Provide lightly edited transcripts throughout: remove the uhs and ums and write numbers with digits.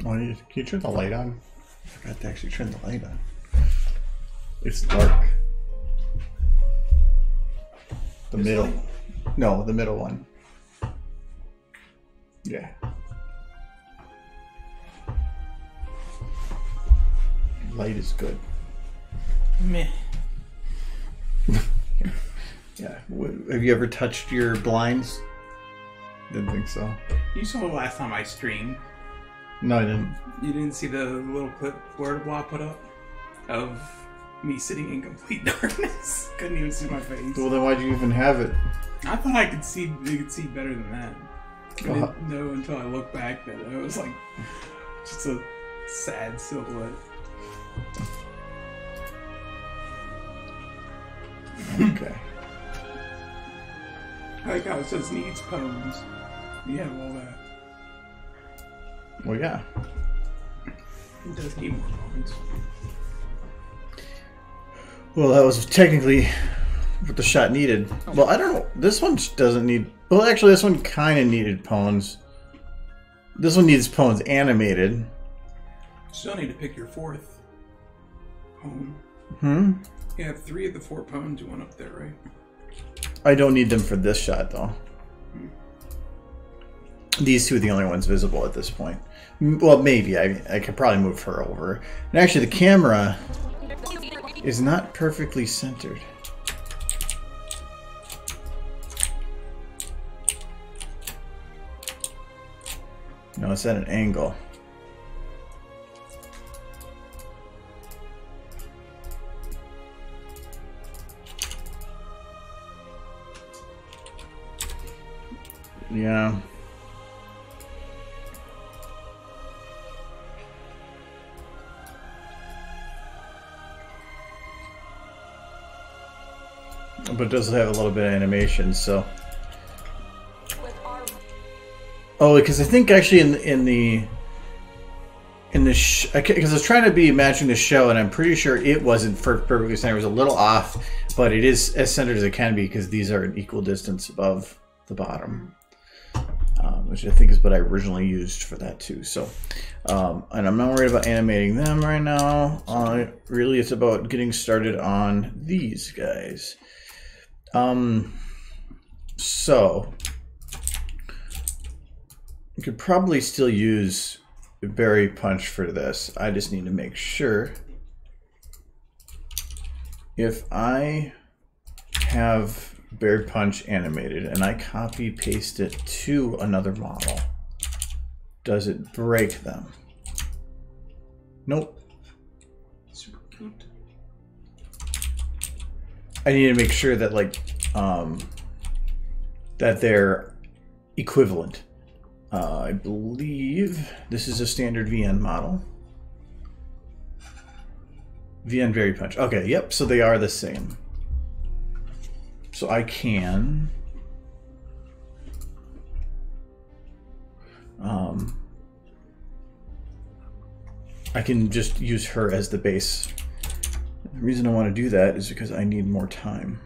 Oh, can you turn the light on? I forgot to actually turn the light on. It's dark. The middle. Light? No, the middle one. Yeah. Light is good. Meh. Yeah. Have you ever touched your blinds? Didn't think so. You saw the last time I streamed. No, I didn't. You didn't see the little clip Word Blah put up of me sitting in complete darkness. Couldn't even see my face. Well, then why'd you even have it? I thought I could see. You could see better than that. I didn't know until I looked back that it was like just a sad silhouette. Okay. I like how it says needs poems. You have all that. Well, yeah. It does need more poems. Well, that was technically what the shot needed. Well, I don't know. This one doesn't need... Well, actually, this one kind of needed poems. This one needs poems animated. Still need to pick your fourth poem. Hmm? You have 3 of the 4 poems you want up there, right? I don't need them for this shot, though. These 2 are the only ones visible at this point. Well, maybe. I could probably move her over. And actually, the camera is not perfectly centered. No, it's at an angle. Yeah. But it does have a little bit of animation, so. Oh, because I think actually in the because I was trying to be matching the show, and I'm pretty sure it wasn't perfectly centered. It was a little off, but it is as centered as it can be because these are an equal distance above the bottom, which I think is what I originally used for that too. So, and I'm not worried about animating them right now. Really, it's about getting started on these guys. So you could probably still use Berry Punch for this. I just need to make sure if I have Berry Punch animated and I copy paste it to another model, does it break them? Nope. Super cute. I need to make sure that that they're equivalent. I believe this is a standard VN model. VN Berry Punch. Okay, yep, so they are the same. So I can just use her as the base. The reason I want to do that is because I need more time.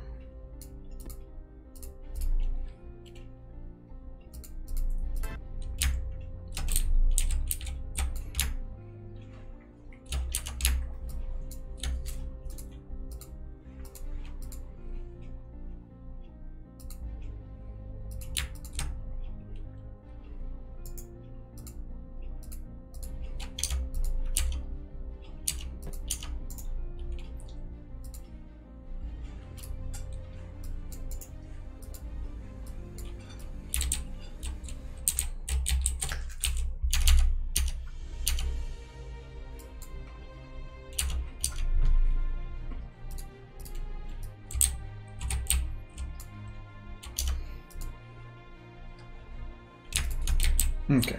Okay,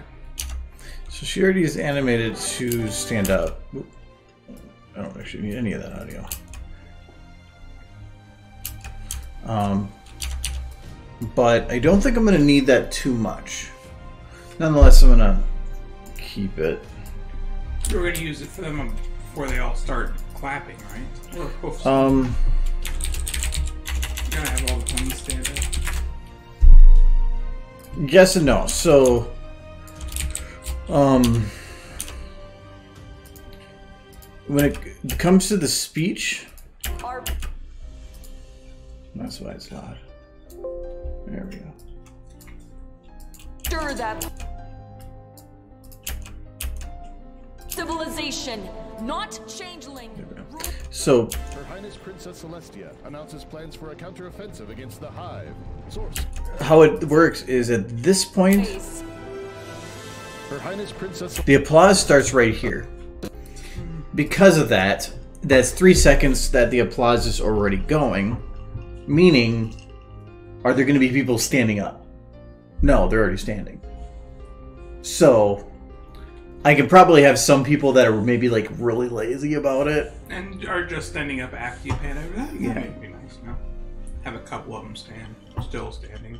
so she already is animated to stand up. Oop. I don't actually need any of that audio. But I don't think I'm going to need that too much. Nonetheless, I'm going to keep it. You're going to use it for them before they all start clapping, right? Or hoofs. You're going to have all the poems stand up. Yes and no. So, when it comes to the speech, that's why it's loud. There we go. Stir that civilization, not changeling. So, Her Highness Princess Celestia announces plans for a counteroffensive against the Hive. Source. how it works is at this point, Her Highness Princess. the applause starts right here. Because of that, that's 3 seconds that the applause is already going. Meaning, are there going to be people standing up? No, they're already standing. So, I can probably have some people that are maybe like really lazy about it. And are just standing up after you pan over that? Yeah. That would be nice, no? Have a couple of them still standing.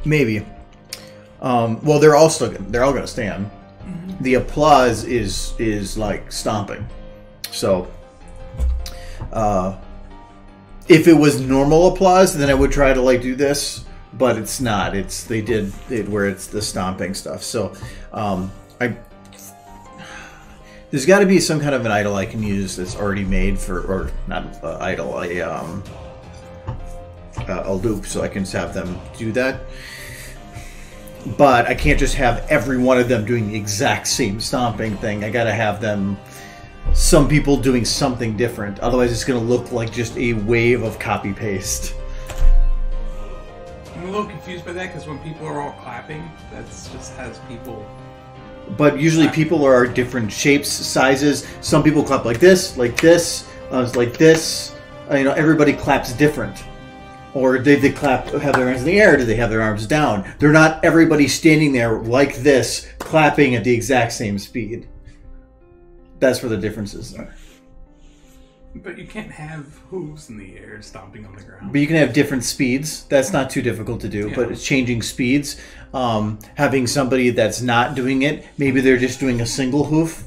Maybe. Well, they're all going to stand. Mm-hmm. The applause is like stomping. So, if it was normal applause, then I would try to like do this, but it's not. They did it where it's the stomping stuff. So, there's got to be some kind of an idol I can use that's already made for, or not idol, a loop, so I can just have them do that. But I can't just have every one of them doing the exact same stomping thing. I gotta have them, some people doing something different. Otherwise it's gonna look like just a wave of copy paste. I'm a little confused by that because when people are all clapping, that's just has people. But usually people are different shapes, sizes. Some people clap like this, like this, like this. You know, everybody claps different. Or they clap, have their hands in the air? Do they have their arms down? They're not everybody standing there like this, clapping at the exact same speed. That's where the differences are. But you can't have hooves in the air stomping on the ground. But you can have different speeds. That's not too difficult to do. Yeah. But it's changing speeds. Having somebody that's not doing it, maybe they're just doing a single hoof.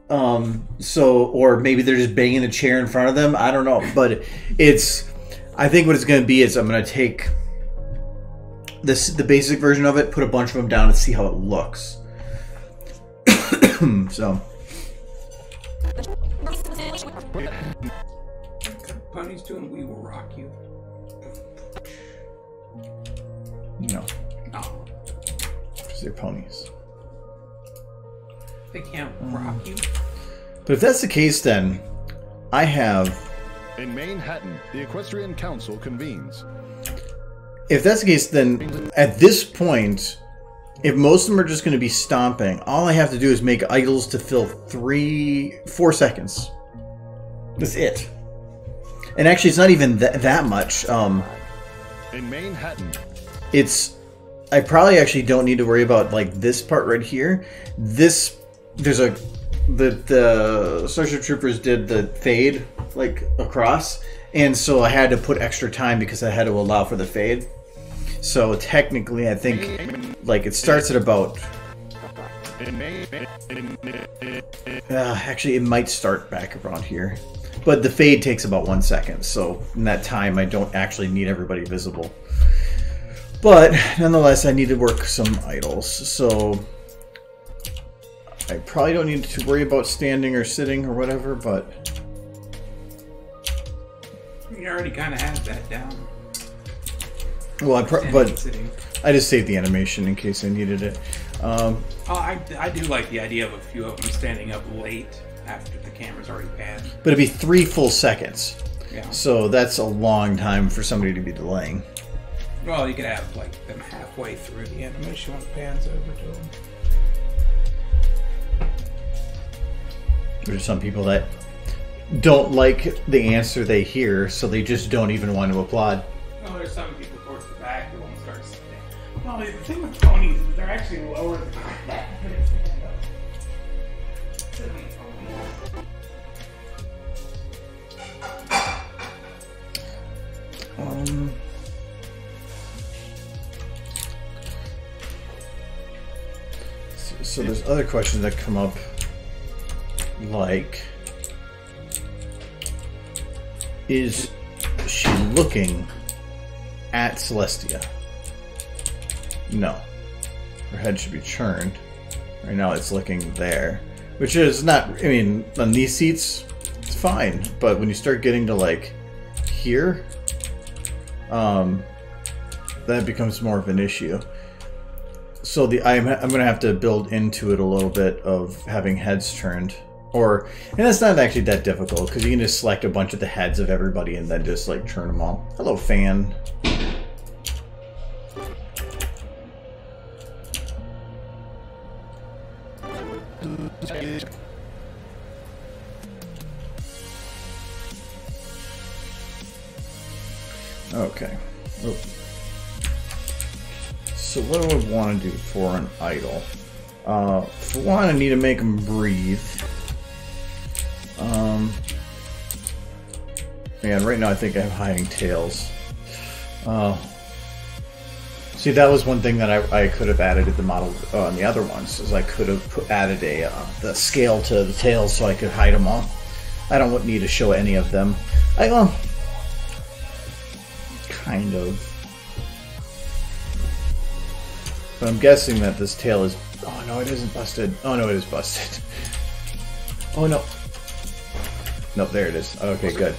Or maybe they're just banging a chair in front of them. I don't know. But I think what it's going to be is I'm going to take the basic version of it, put a bunch of them down, and see how it looks. So. Pony's doing We Will Rock You. No. Oh, Because they're ponies. they can't rock you. But if that's the case, then I have... In Manhattan, the Equestrian Council convenes. If that's the case, then at this point, if most of them are just going to be stomping, all I have to do is make idols to fill 4 seconds. That's it. And actually, it's not even that much. In Manhattan, I probably actually don't need to worry about like this part right here. The Starship Troopers did the fade like across, and so I had to put extra time because I had to allow for the fade. So technically, I think like it starts at about. Actually, it might start back around here, but the fade takes about 1 second. So in that time, I don't actually need everybody visible. But nonetheless, I need to work some idols. So I probably don't need to worry about standing or sitting or whatever, but... You already kind of had that down. Well, but Sitting. I just saved the animation in case I needed it. I do like the idea of a few of them standing up late after the camera's already panned. But it'd be 3 full seconds. Yeah. So that's a long time for somebody to be delaying. Well, you could have like them halfway through the animation when it pans over to them. There's some people that don't like the answer they hear, so they just don't even want to applaud. Well, there's some people towards the back who won't start sitting. Well, the thing with ponies is they're actually lower than that. So there's other questions that come up, like, is she looking at Celestia? No. Her head should be turned Right now it's looking there, which is not, I mean, on these seats, it's fine. But when you start getting to like here, that becomes more of an issue. So I'm going to have to build into it a little bit of having heads turned. And that's not actually that difficult, because you can just select a bunch of the heads of everybody and then just like turn them all. Hello, fan. Okay. Oh. So what do I want to do for an idol? For one, I need to make them breathe. Man, right now I think I'm hiding tails. See, that was one thing that I could have added at the model on the other ones, is I could have added the scale to the tails so I could hide them all. I don't need to show any of them. Kind of. But I'm guessing that this tail is... Oh no, it isn't busted. Oh no, it is busted. Oh no. Nope, there it is. Okay, good.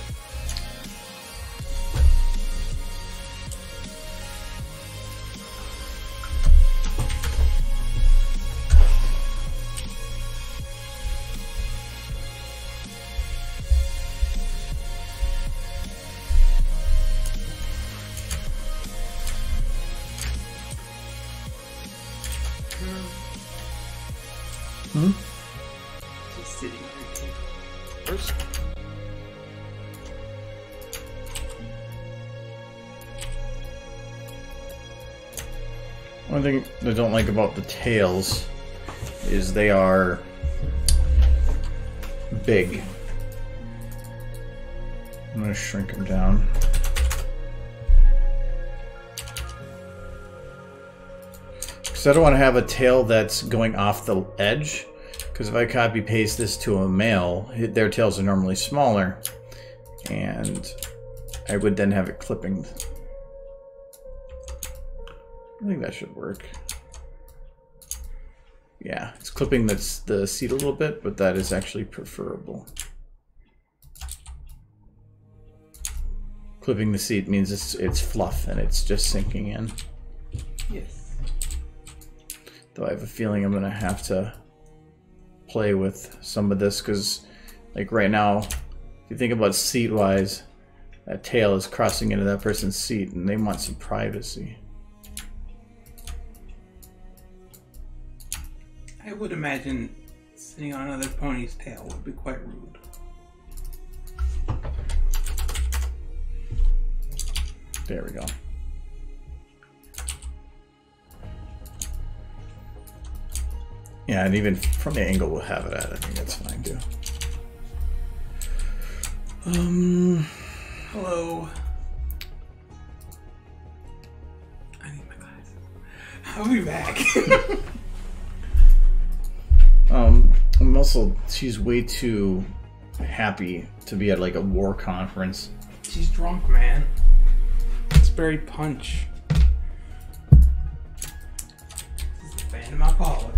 Just sitting right First, one thing I don't like about the tails is they are big. I'm going to shrink them down. Because I don't want to have a tail that's going off the edge. Because if I copy paste this to a male, their tails are normally smaller. And I would then have it clipping. I think that should work. Yeah, it's clipping the seat a little bit, but that is actually preferable. Clipping the seat means it's fluff and it's just sinking in. Yes. Though I have a feeling I'm gonna have to play with some of this, because like right now, if you think about seat wise, that tail is crossing into that person's seat and they want some privacy. I would imagine sitting on another pony's tail would be quite rude. There we go. Yeah, and even from the angle we'll have it at, I think that's fine too. Hello. I need my glasses. I'll be back. I'm also, she's way too happy to be at like a war conference. She's drunk, man. It's berry punch. This is a phantom alcoholic.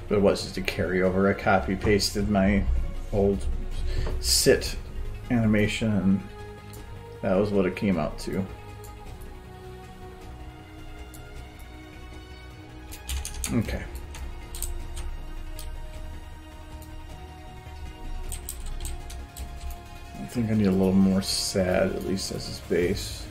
But it was just a carryover. I copy pasted my old sit animation and that was what it came out to. Okay. I think I need a little more sad, at least as his base.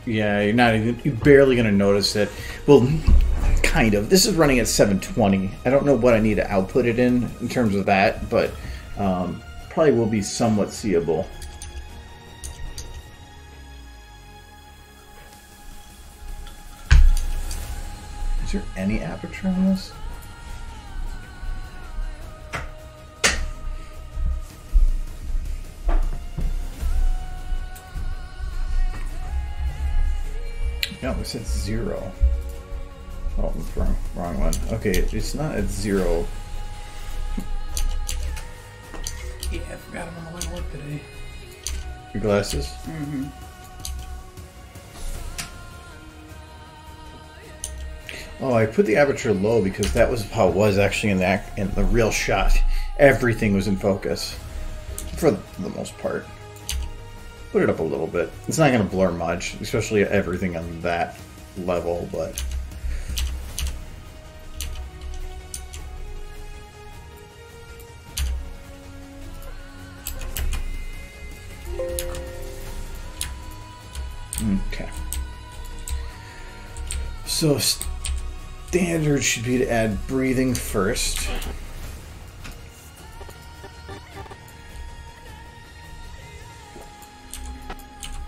Yeah, you're barely gonna notice it. Well, kind of. This is running at 720. I don't know what I need to output it in terms of that, but probably will be somewhat seeable. Is there any aperture on this? No, it said 0. Oh, wrong one. Okay, it's not at 0. Yeah, I forgot them on the way to work today. Your glasses? Mm-hmm. Oh, I put the aperture low because that was how it was actually in the real shot. Everything was in focus for the most part. Put it up a little bit. It's not going to blur much, especially everything on that level, but okay. So standard should be to add breathing first.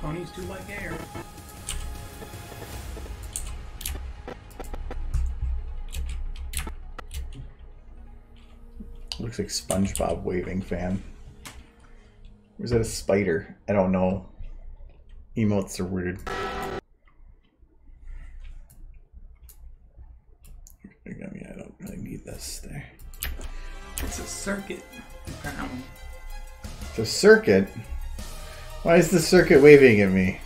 Ponies do like air. Looks like SpongeBob waving fan. Or is that a spider? I don't know. Emotes are weird. I don't really need this there. It's a circuit, apparently. It's a circuit? Why is the circuit waving at me?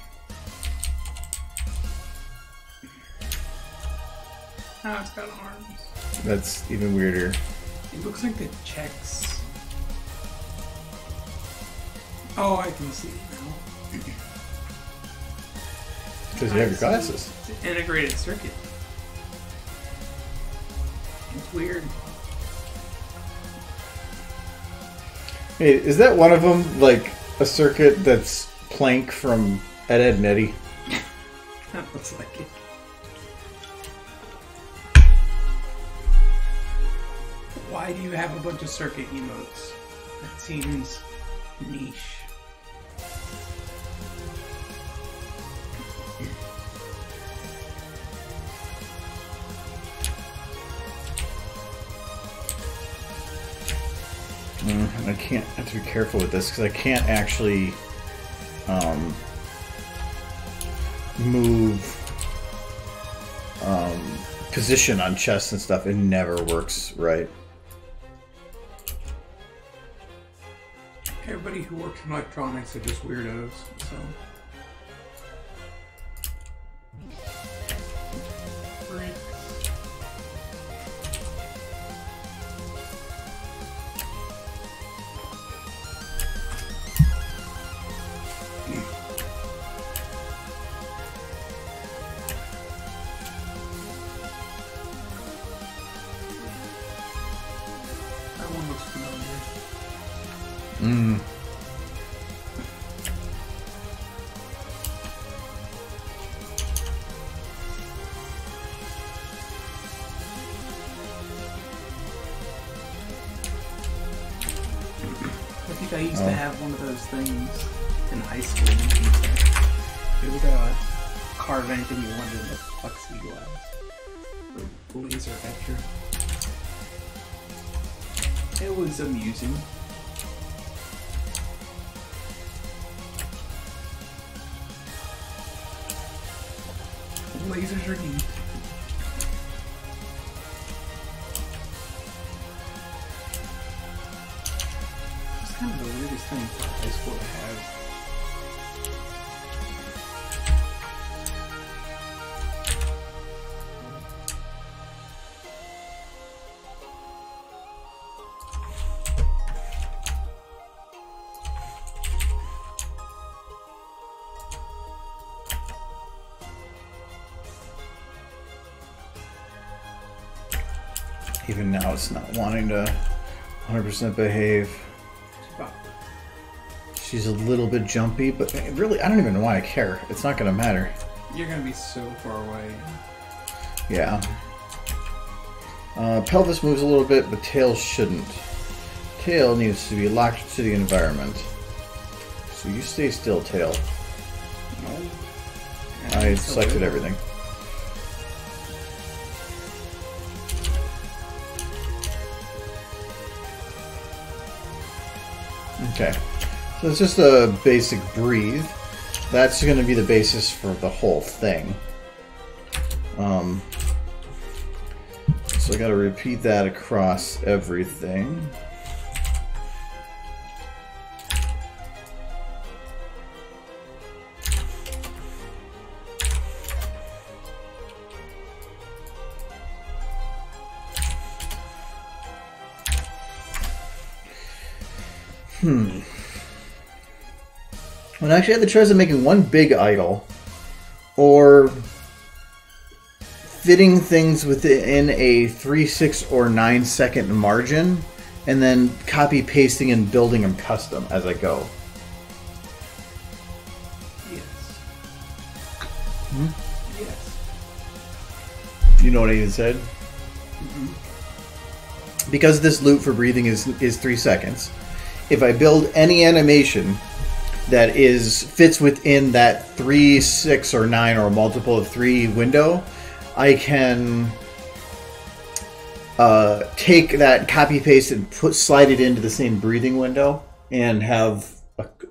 Oh, it's got arms. That's even weirder. It looks like the checks. Oh, I can see it now. Because you have your glasses. It's an integrated circuit. It's weird. Hey, is that one of them, like a circuit that's Plank from Ed, and Eddie? That looks like it. Why do you have a bunch of circuit emotes? That seems niche. I can't. I have to be careful with this because I can't actually move position on chests and stuff. It never works right. Everybody who works in electronics are just weirdos, so. Freaks. That one looks familiar. I think I used to have one of those things in high school. It was carve anything you wanted in the plexiglass. Or laser etcher. It was amusing. Lasers are neat. It's kind of the weirdest thing for high school to have. Even now, it's not wanting to 100% behave. She's a little bit jumpy, but really, I don't even know why I care. It's not going to matter. You're gonna be so far away. Yeah. Pelvis moves a little bit, but tail shouldn't. Tail needs to be locked to the environment. So you stay still, tail. No. I selected everything. Okay. So it's just a basic breathe. That's going to be the basis for the whole thing. So I got to repeat that across everything. When I actually had the choice of making one big idol or fitting things within a 3, 6, or 9 second margin and then copy pasting and building them custom as I go. Yes. Hmm? Yes. You know what I even said? Because this loop for breathing is 3 seconds. If I build any animation that fits within that 3, 6, or 9 or a multiple of 3 window, I can take that copy paste and slide it into the same breathing window and have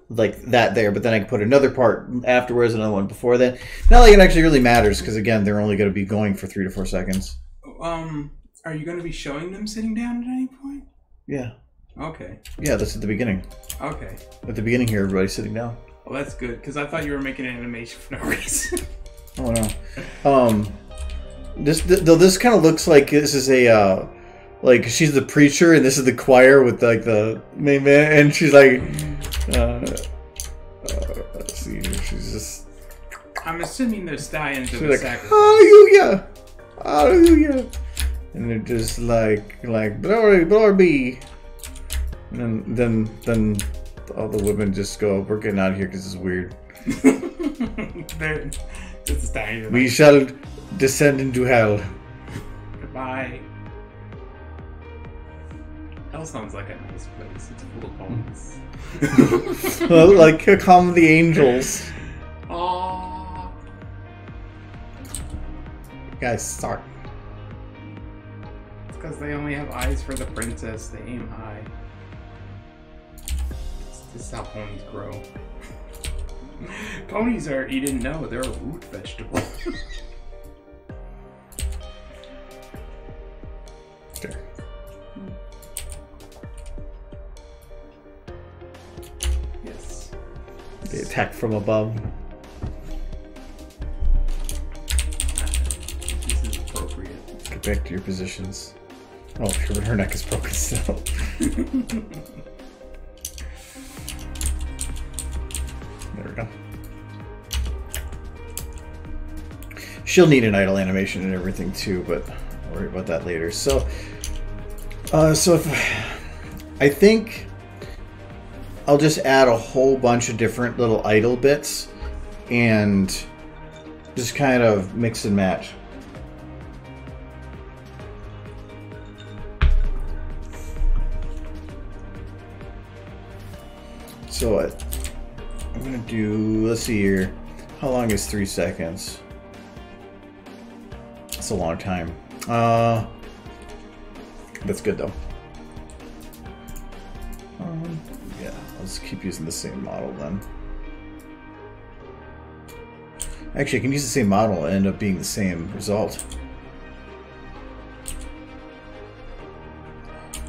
like that there. But then I can put another part afterwards, another one before that. Not like it actually really matters because again, they're only going to be going for 3 to 4 seconds. Are you going to be showing them sitting down at any point? Yeah. Okay. Yeah, that's at the beginning. Okay. At the beginning here, everybody's sitting down. Well, that's good because I thought you were making an animation for no reason. Oh no. This kind of looks like this is a like she's the preacher and this is the choir with like the main man, and she's like let's see, she's just. I'm assuming they're stallions of like, sacrifice. Hallelujah, hallelujah, and they're just like glory be, and then all the women just go, we're getting out of here because it's weird. We shall descend into hell. Goodbye. Hell sounds like a nice place. It's full of bones. Well, like, here come the angels. Aww. You guys start. It's because they only have eyes for the princess. They aim high. This is how ponies grow. Ponies are, you didn't know, they're a root vegetable. There. Yes. They attack from above. This is appropriate. Get back to your positions. Oh, sure, but her neck is broken still. There we go. She'll need an idle animation and everything too, but I'll worry about that later. So I think I'll just add a whole bunch of different little idle bits and just kind of mix and match. So what? I'm gonna do, let's see here. How long is 3 seconds? It's a long time. That's good though. Yeah, let's keep using the same model then. Actually, I can use the same model and end up being the same result.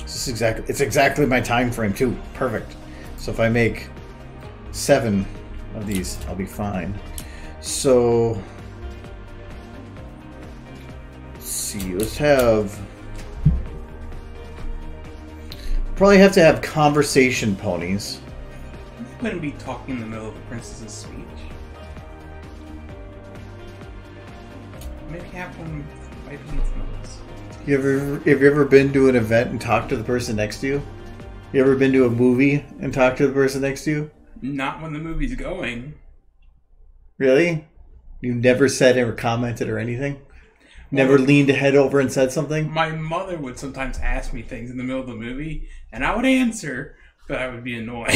It's exactly my time frame too. Perfect. So if I make 7 of these, I'll be fine. So let's see, let's have, probably have to have conversation ponies. You wouldn't be talking in the middle of the princess's speech. Maybe have one wiping its nose. Have you ever been to an event and talked to the person next to you? You ever been to a movie and talked to the person next to you? Not when the movie's going. Really? You never said or commented or anything? Never leaned ahead over and said something? My mother would sometimes ask me things in the middle of the movie, and I would answer, but I would be annoyed.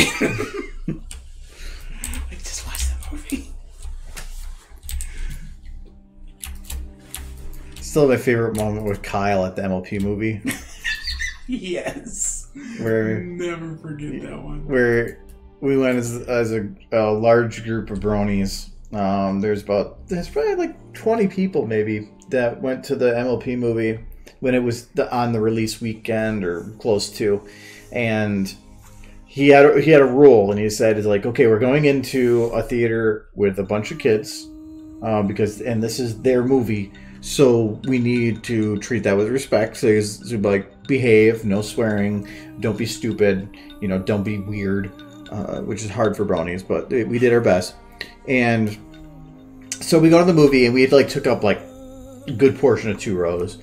Like, just watch the movie. Still my favorite moment with Kyle at the MLP movie. Yes. where never forget that one. Where we went as a large group of bronies. There's probably like 20 people maybe that went to the MLP movie when it was on the release weekend or close to, and he had a rule, and he said, "It's like, okay, we're going into a theater with a bunch of kids, because this is their movie, so we need to treat that with respect. So he's like, behave, no swearing, don't be stupid, don't be weird," which is hard for bronies, but we did our best. And so we go to the movie, and we took up like a good portion of 2 rows,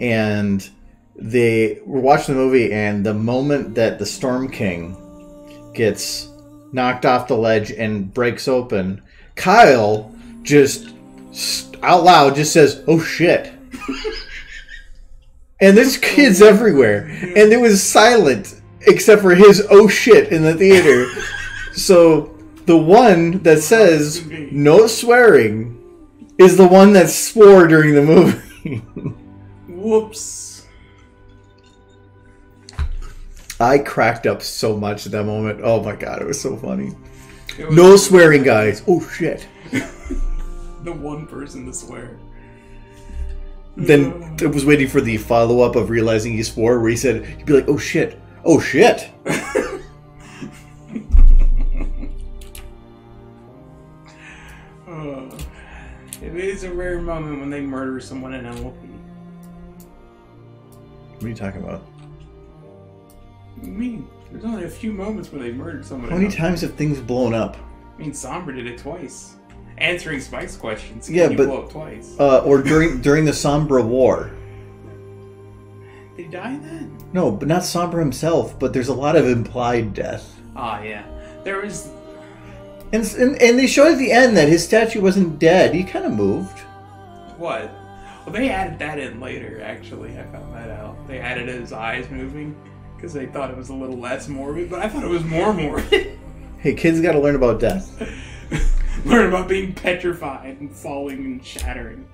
and they were watching the movie, and the moment that the Storm King gets knocked off the ledge and breaks open, Kyle just out loud just says, "Oh shit." And there's kids everywhere, and it was silent except for his "oh shit" in the theater. So the one that says no swearing is the one that swore during the movie. Whoops. I cracked up so much at that moment. Oh my god, it was so funny. No swearing, guys. Oh shit. The one person to swear. Then I was waiting for the follow-up of realizing he swore, where he'd be like, "Oh shit. Oh shit." It is a rare moment when they murder someone in MLP. What are you talking about? What do you mean? There's only a few moments where they murdered someone. How many times have things blown up? I mean, Sombra did it twice. Answering Spike's questions. Yeah, but blow up twice. Or during the Sombra War. Did he die then? No, but not Sombra himself. But there's a lot of implied death. Ah, yeah. There was. And they showed at the end that his statue wasn't dead. He kind of moved. What? Well, they added that in later. Actually, I found that out. They added his eyes moving because they thought it was a little less morbid, but I thought it was more morbid. Hey, kids got to learn about death. Learn about being petrified and falling and shattering.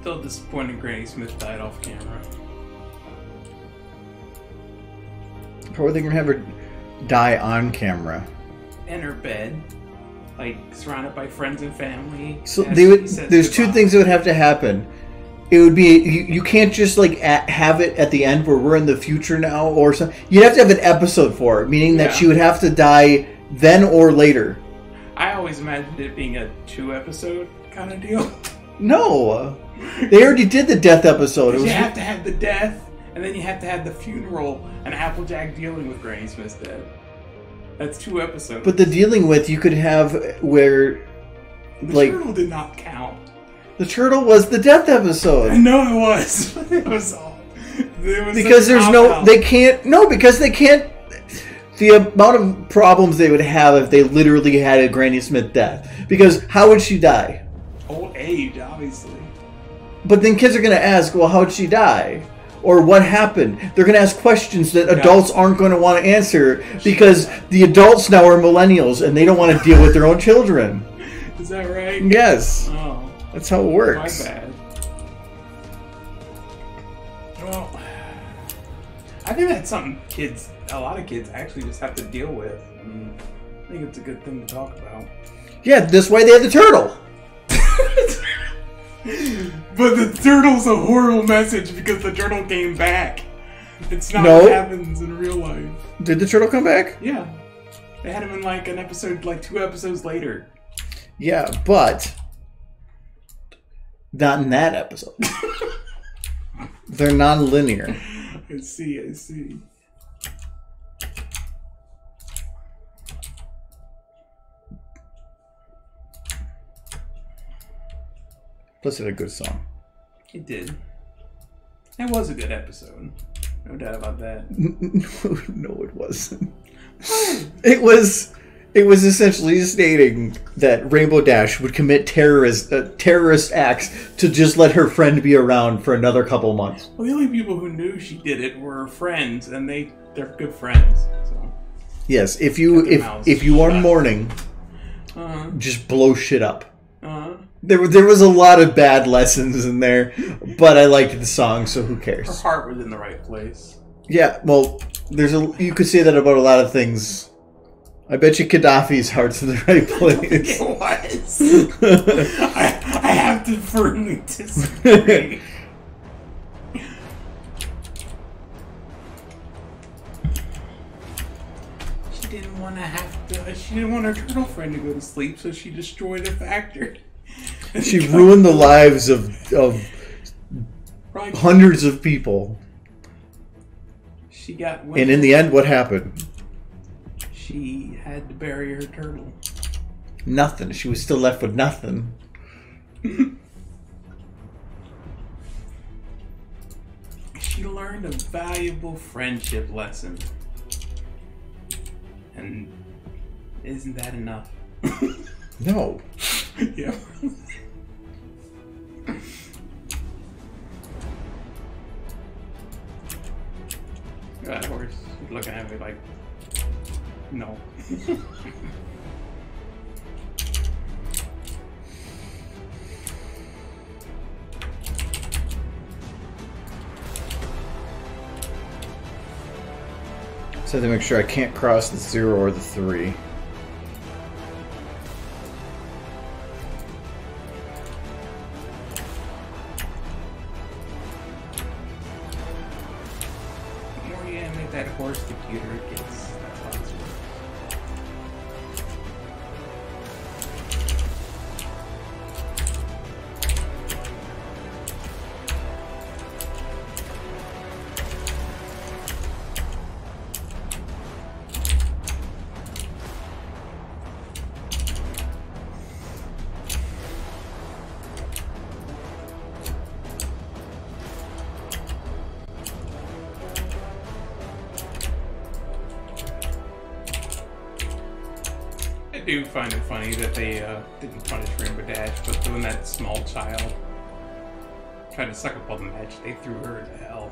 Still disappointed Granny Smith died off camera. How are they going to have her die on camera? In her bed. Like, surrounded by friends and family. So there's 2 things that would have to happen. It would be, you can't just have it at the end where we're in the future now or something. You'd have to have an episode for it, meaning that she would have to die then or later. I always imagined it being a 2-episode kind of deal. No. They already did the death episode. You have to have the death, and then you have to have the funeral, and Applejack dealing with Granny Smith's death. That's 2 episodes. But the dealing with, you could have where... The turtle did not count. The turtle was the death episode. I know it was. It was all... Because there's no... They can't... No, because they can't... The amount of problems they would have if they literally had a Granny Smith death. Because how would she die? Old age, obviously. But then kids are going to ask, well, how'd she die? Or what happened? They're going to ask questions that adults aren't going to want to answer because the adults now are millennials and they don't want to deal with their own children. Is that right? Yes. Oh. That's how it works. My bad. Well, I think that's something a lot of kids actually just have to deal with. I think it's a good thing to talk about. Yeah, that's why they had the turtle. But the turtle's a horrible message because the turtle came back. It's not what happens in real life. Did the turtle come back? Yeah. They had him in an episode, 2 episodes later. Yeah, but not in that episode. They're non-linear. I see. Plus, it had a good song. It did. It was a good episode. No doubt about that. No, it wasn't. It was essentially stating that Rainbow Dash would commit terrorist acts to just let her friend be around for another couple months. Well, the only people who knew she did it were her friends, and they're good friends. So yes, if you are mourning, just blow shit up. There was a lot of bad lessons in there, but I liked the song, so who cares? Her heart was in the right place. Yeah, well, you could say that about a lot of things. I bet you Gaddafi's heart's in the right place. It was. I have to firmly disagree. She didn't want her turtle friend to go to sleep, so she destroyed a factory. She ruined the lives of hundreds of people. She got. And in the end, what happened? She had to bury her turtle. Nothing. She was still left with nothing. She learned a valuable friendship lesson. And isn't that enough? No. Yeah. That horse looking at me like, no. So I have to make sure I can't cross the 0 or the 3. The more you animate that horse, the cuter it gets. That's how it's worth. I do find it funny that they didn't punish Rainbow Dash, but when that small child tried to suck up all the match, they threw her to hell.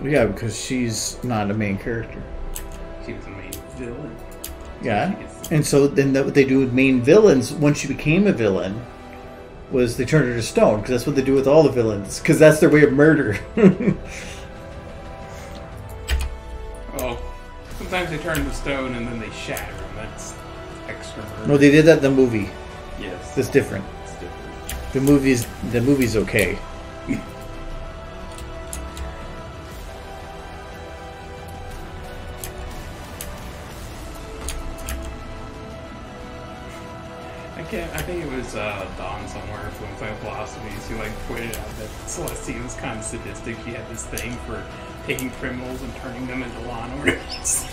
Yeah, because she's not a main character. She was the main villain. Yeah, and so then what they do with main villains, once she became a villain, was they turned her to stone, because that's what they do with all the villains, because that's their way of murder. Well, sometimes they turn to stone and then they shatter, and that's extra murder. No, they did that in the movie. Yes. That's different. It's different. The movie's okay. I think it was Dawn somewhere from Final Philosophies who pointed out that Celestia was kind of sadistic. She had this thing for taking criminals and turning them into lawn ornaments.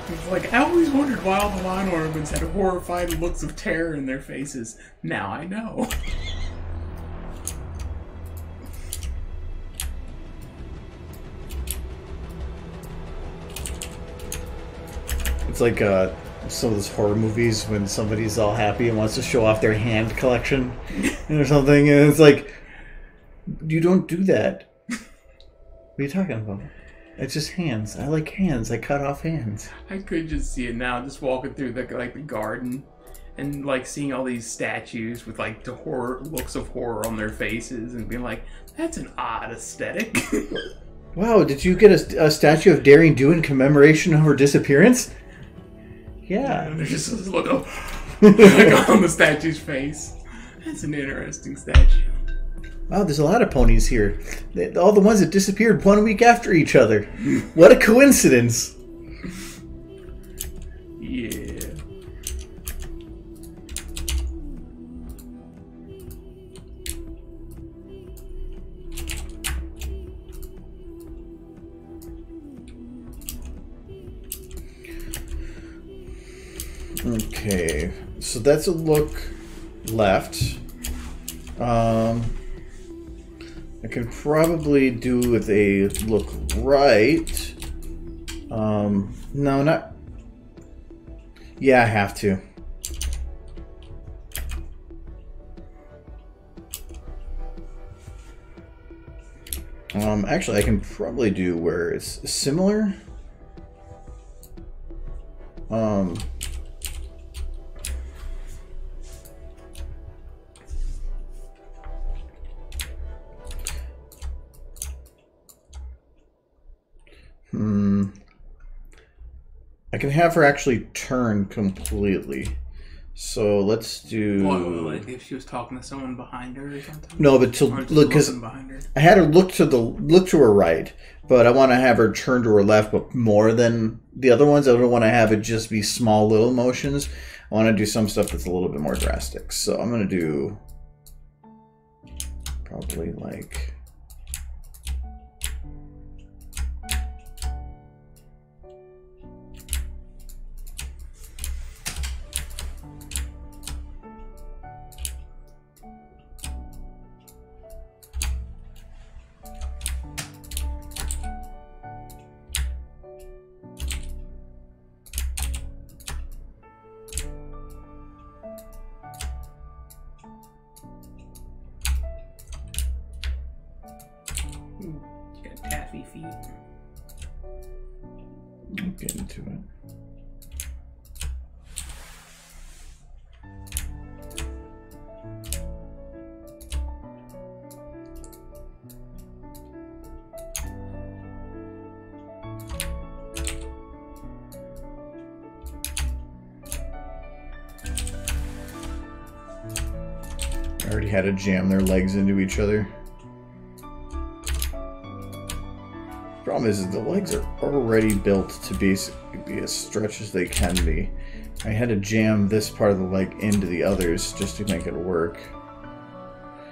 It's I always wondered why all the lawn ornaments had horrified looks of terror in their faces. Now I know. It's like some of those horror movies when somebody's all happy and wants to show off their hand collection or something, and it's like, you don't do that. What are you talking about? It's just hands. I like hands. I cut off hands. I could just see it now, just walking through the garden and seeing all these statues with the horror looks of horror on their faces and being like, that's an odd aesthetic. Wow, did you get a statue of Daring Do in commemoration of her disappearance? Yeah. And there's just this look of on the statue's face. That's an interesting statue. Wow, there's a lot of ponies here. All the ones that disappeared 1 week after each other. What a coincidence. Yeah. Okay, so that's a look left. I can probably do with a look right. No, not. Yeah, I have to. Actually, I can probably do where it's similar. I can have her actually turn completely. So let's do. What, like if she was talking to someone behind her or something? No, but to look, because I had her look to her right, but I want to have her turn to her left, but more than the other ones. I don't want to have it just be small little motions. I want to do some stuff that's a little bit more drastic. So I'm gonna do probably like. Taffy feet. I'll get into it. I already had to jam their legs into each other. Problem is the legs are already built to basically be as stretched as they can be. I had to jam this part of the leg into the others just to make it work.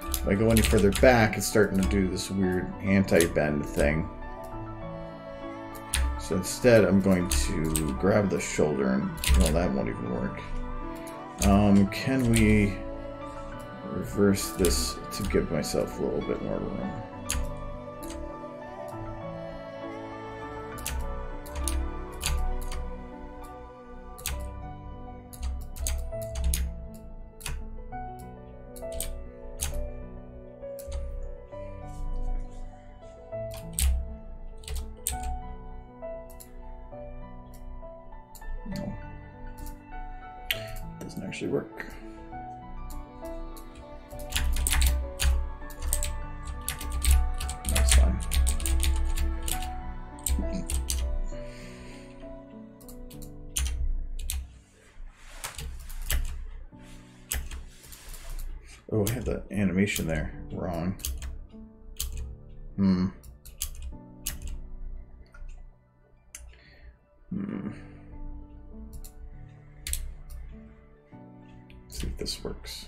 If I go any further back, it's starting to do this weird anti-bend thing. So instead, I'm going to grab the shoulder and, well, that won't even work. Can we reverse this to give myself a little bit more room? No. Doesn't actually work. That's fine. Oh, I had the animation there. Wrong. See if this works.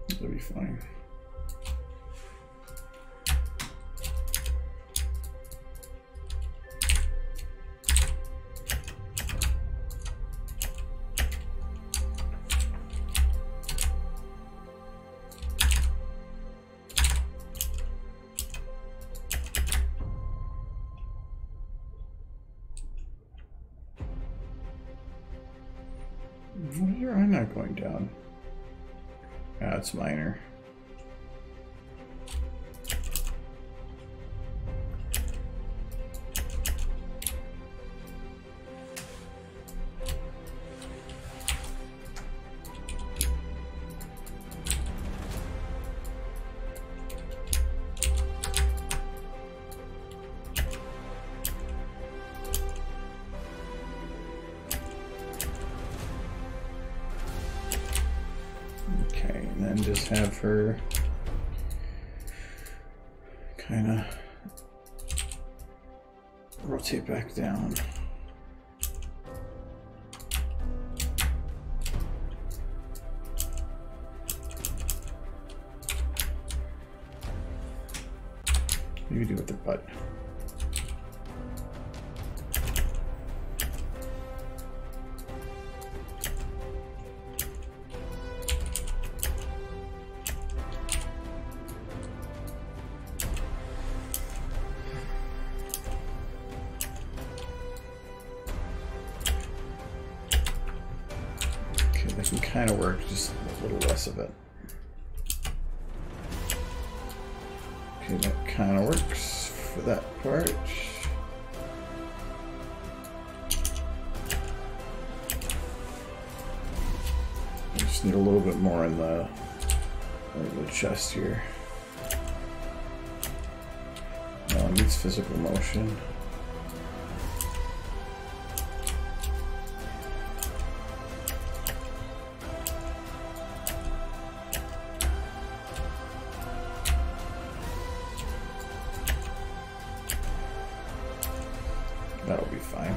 That'll be fine. Why are I not going down? It's minor. Just have her kind of rotate back down. What do you do with the butt? That can kind of work, just a little less of it. Okay, that kind of works for that part. I just need a little bit more in the chest here. No, it needs physical motion. That'll be fine.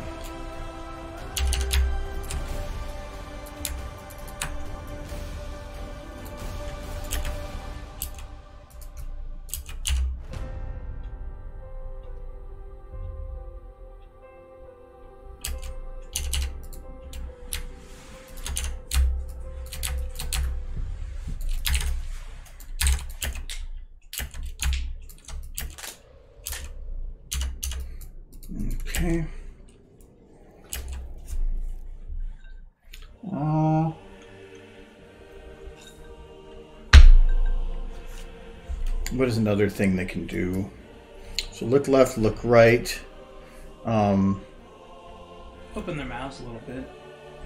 Okay. What is another thing they can do? So look left, look right. Open their mouths a little bit.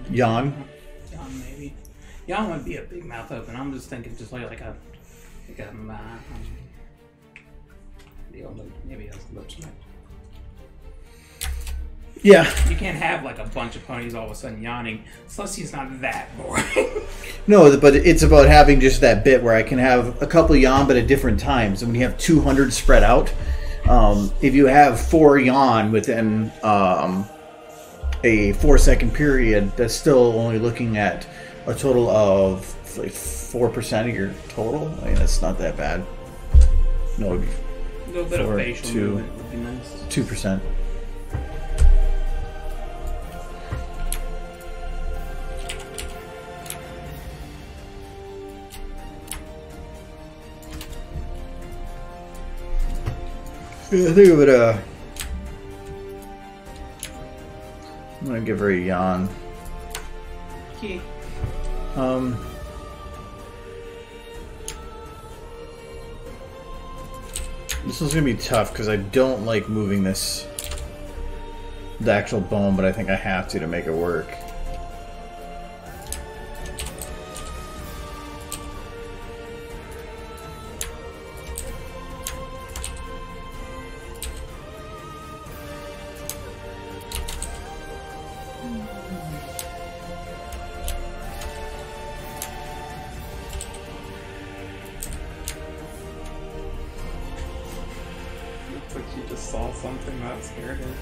Yawn. Yawn maybe. Yawn would be a big mouth open. I'm just thinking just like a the old maybe his lips might. Yeah. You can't have like a bunch of ponies all of a sudden yawning. Celestia's not that boring. No, but it's about having just that bit where I can have a couple yawn, but at different times. And when you have 200 spread out, if you have 4 yawn within a 4-second period, that's still only looking at a total of like 4% of your total. I mean, that's not that bad. No, A little bit of facial movement would be nice. 2%. I think of it. I'm gonna give her a yawn. Okay. This one's gonna be tough because I don't like moving the actual bone, but I think I have to make it work. Looks like you just saw something that scared her.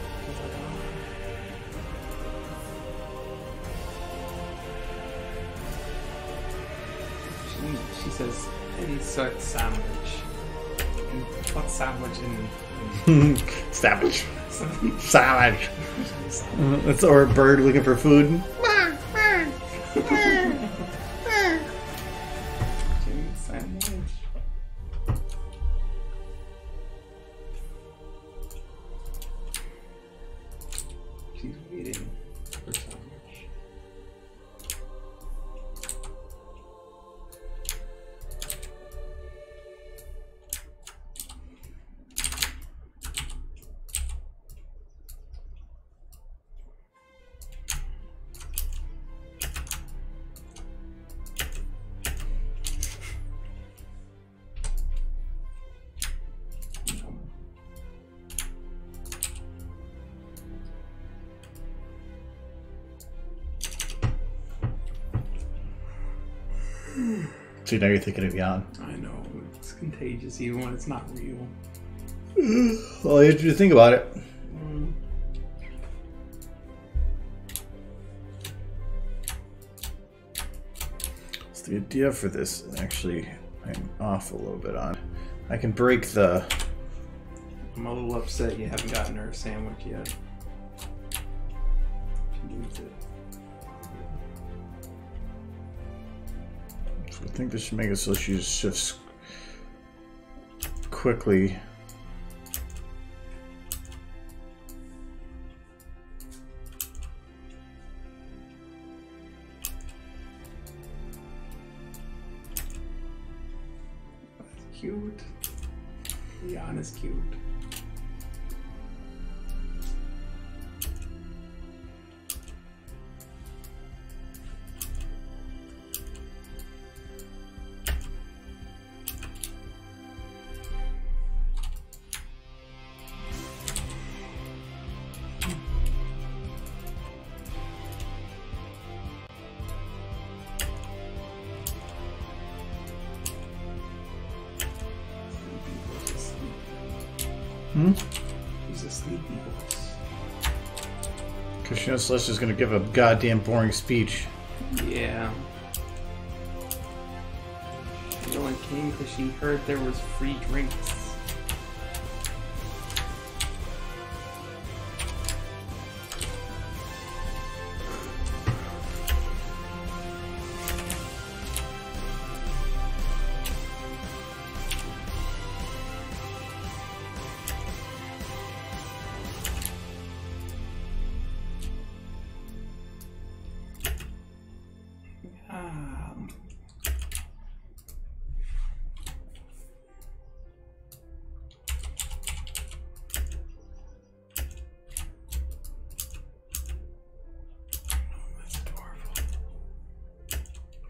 She says, I need sort sandwich. And what sandwich in Savage. Savage. It's or a bird looking for food. sandwich. She's waiting for sandwich. See, now you're thinking of Jan. I know, it's contagious even when it's not real. Well, you have to think about it. So the idea for this, actually, I'm off a little bit on. I can break the... I'm a little upset you haven't gotten her a sandwich yet. She needs it. So I think this should make it so she just shifts quickly. That's cute. Jan is cute. He's a sleepy horse. Because she knows Celestia's going to give a goddamn boring speech. Yeah. She only came because she heard there was free drinks.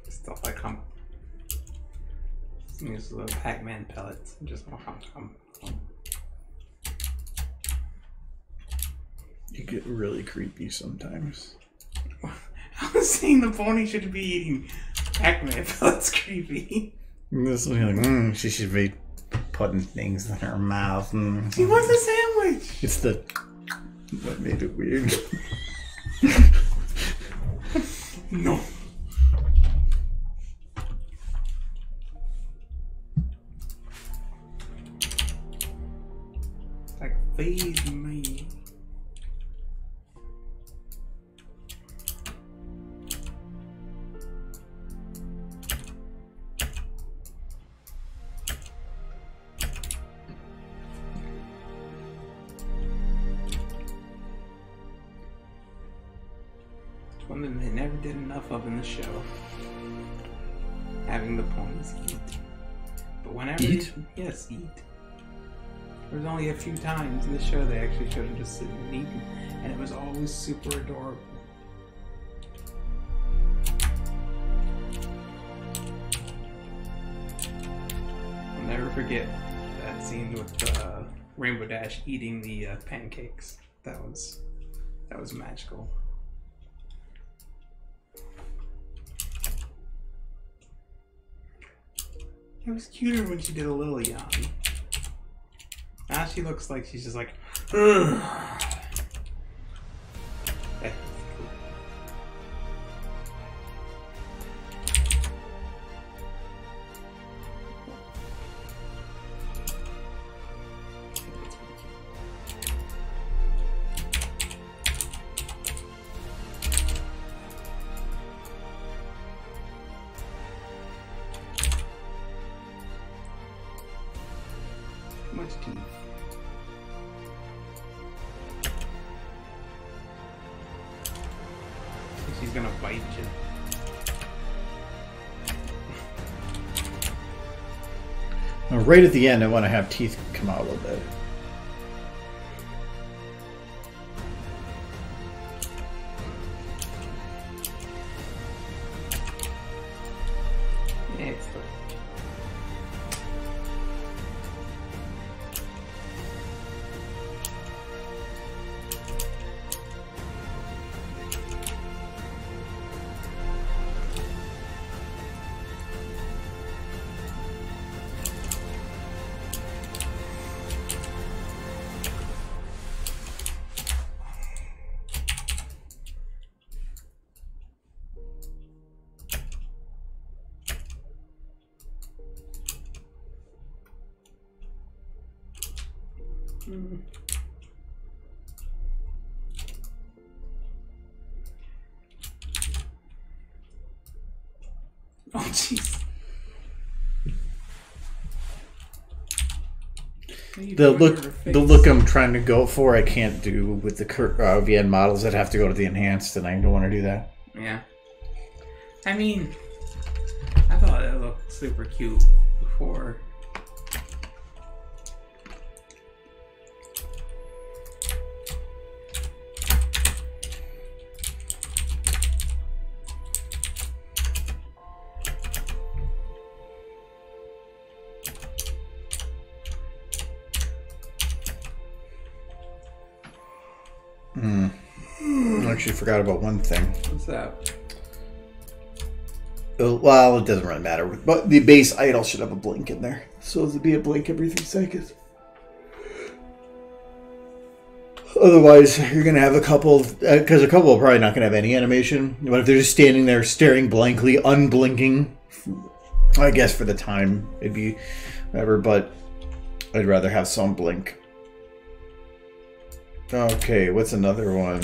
Stuff like use the Pac-Man pellets. Just You get really creepy sometimes. I was saying the pony should be eating Pac-Man pellets. Creepy. This is like, she should be putting things in her mouth. She wants a sandwich. It's the what made it weird. No. Like feed me. It's one that they never did enough of in the show. Having the ponies eat. But whenever Eat? Yes, eat. There was only a few times in the show they actually showed them just sitting and eating, and it was always super adorable. I'll never forget that scene with Rainbow Dash eating the pancakes. That was magical. It was cuter when she did a little yawn. Now she looks like she's just like, ugh. That's cool. Much teeth. She's gonna bite you. Now, right at the end, I want to have teeth come out a little bit. Excellent. Oh, jeez. The look I'm trying to go for, I can't do with the VN models. I'd have to go to the enhanced, and I don't want to do that. Yeah. I mean, I thought it looked super cute before. I actually forgot about one thing. What's that? Well, it doesn't really matter. But the base idle should have a blink in there. So it'd be a blink every 3 seconds. Otherwise, you're going to have a couple... Because a couple are probably not going to have any animation. But if they're just standing there staring blankly, unblinking, I guess for the time, it'd be whatever. But I'd rather have some blink. Okay, what's another one?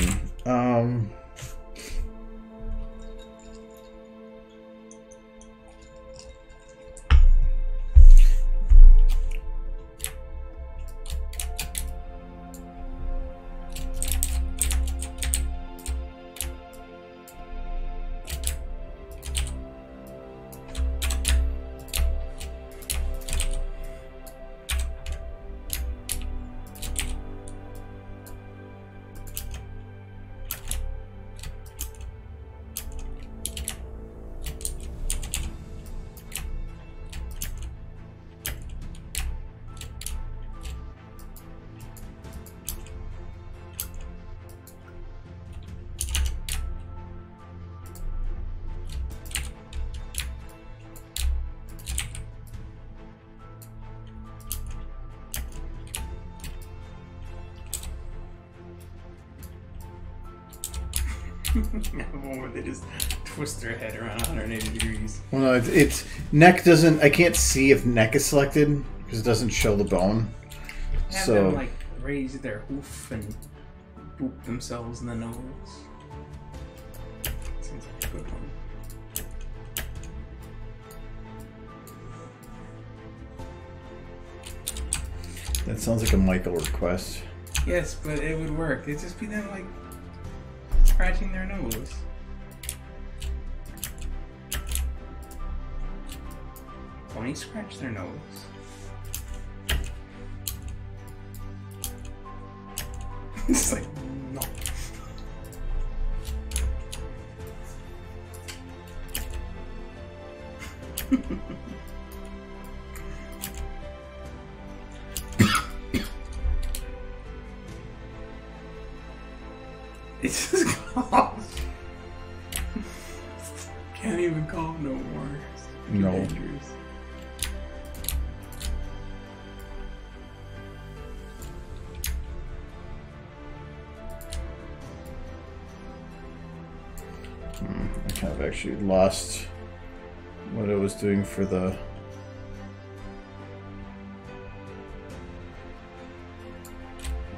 The one where they just twist their head around 180 degrees. Well, no, it's neck doesn't... I can't see if neck is selected because it doesn't show the bone. Have So them, like, raise their hoof and boop themselves in the nose. Seems like a good one. that sounds like a Michael request. Yes, but it would work. It'd just be them, like, scratching their nose. Pony scratch their nose. It's like, no. It's just coughs. Can't even cough no more. It's too No. dangerous. I kind of actually lost what I was doing for the...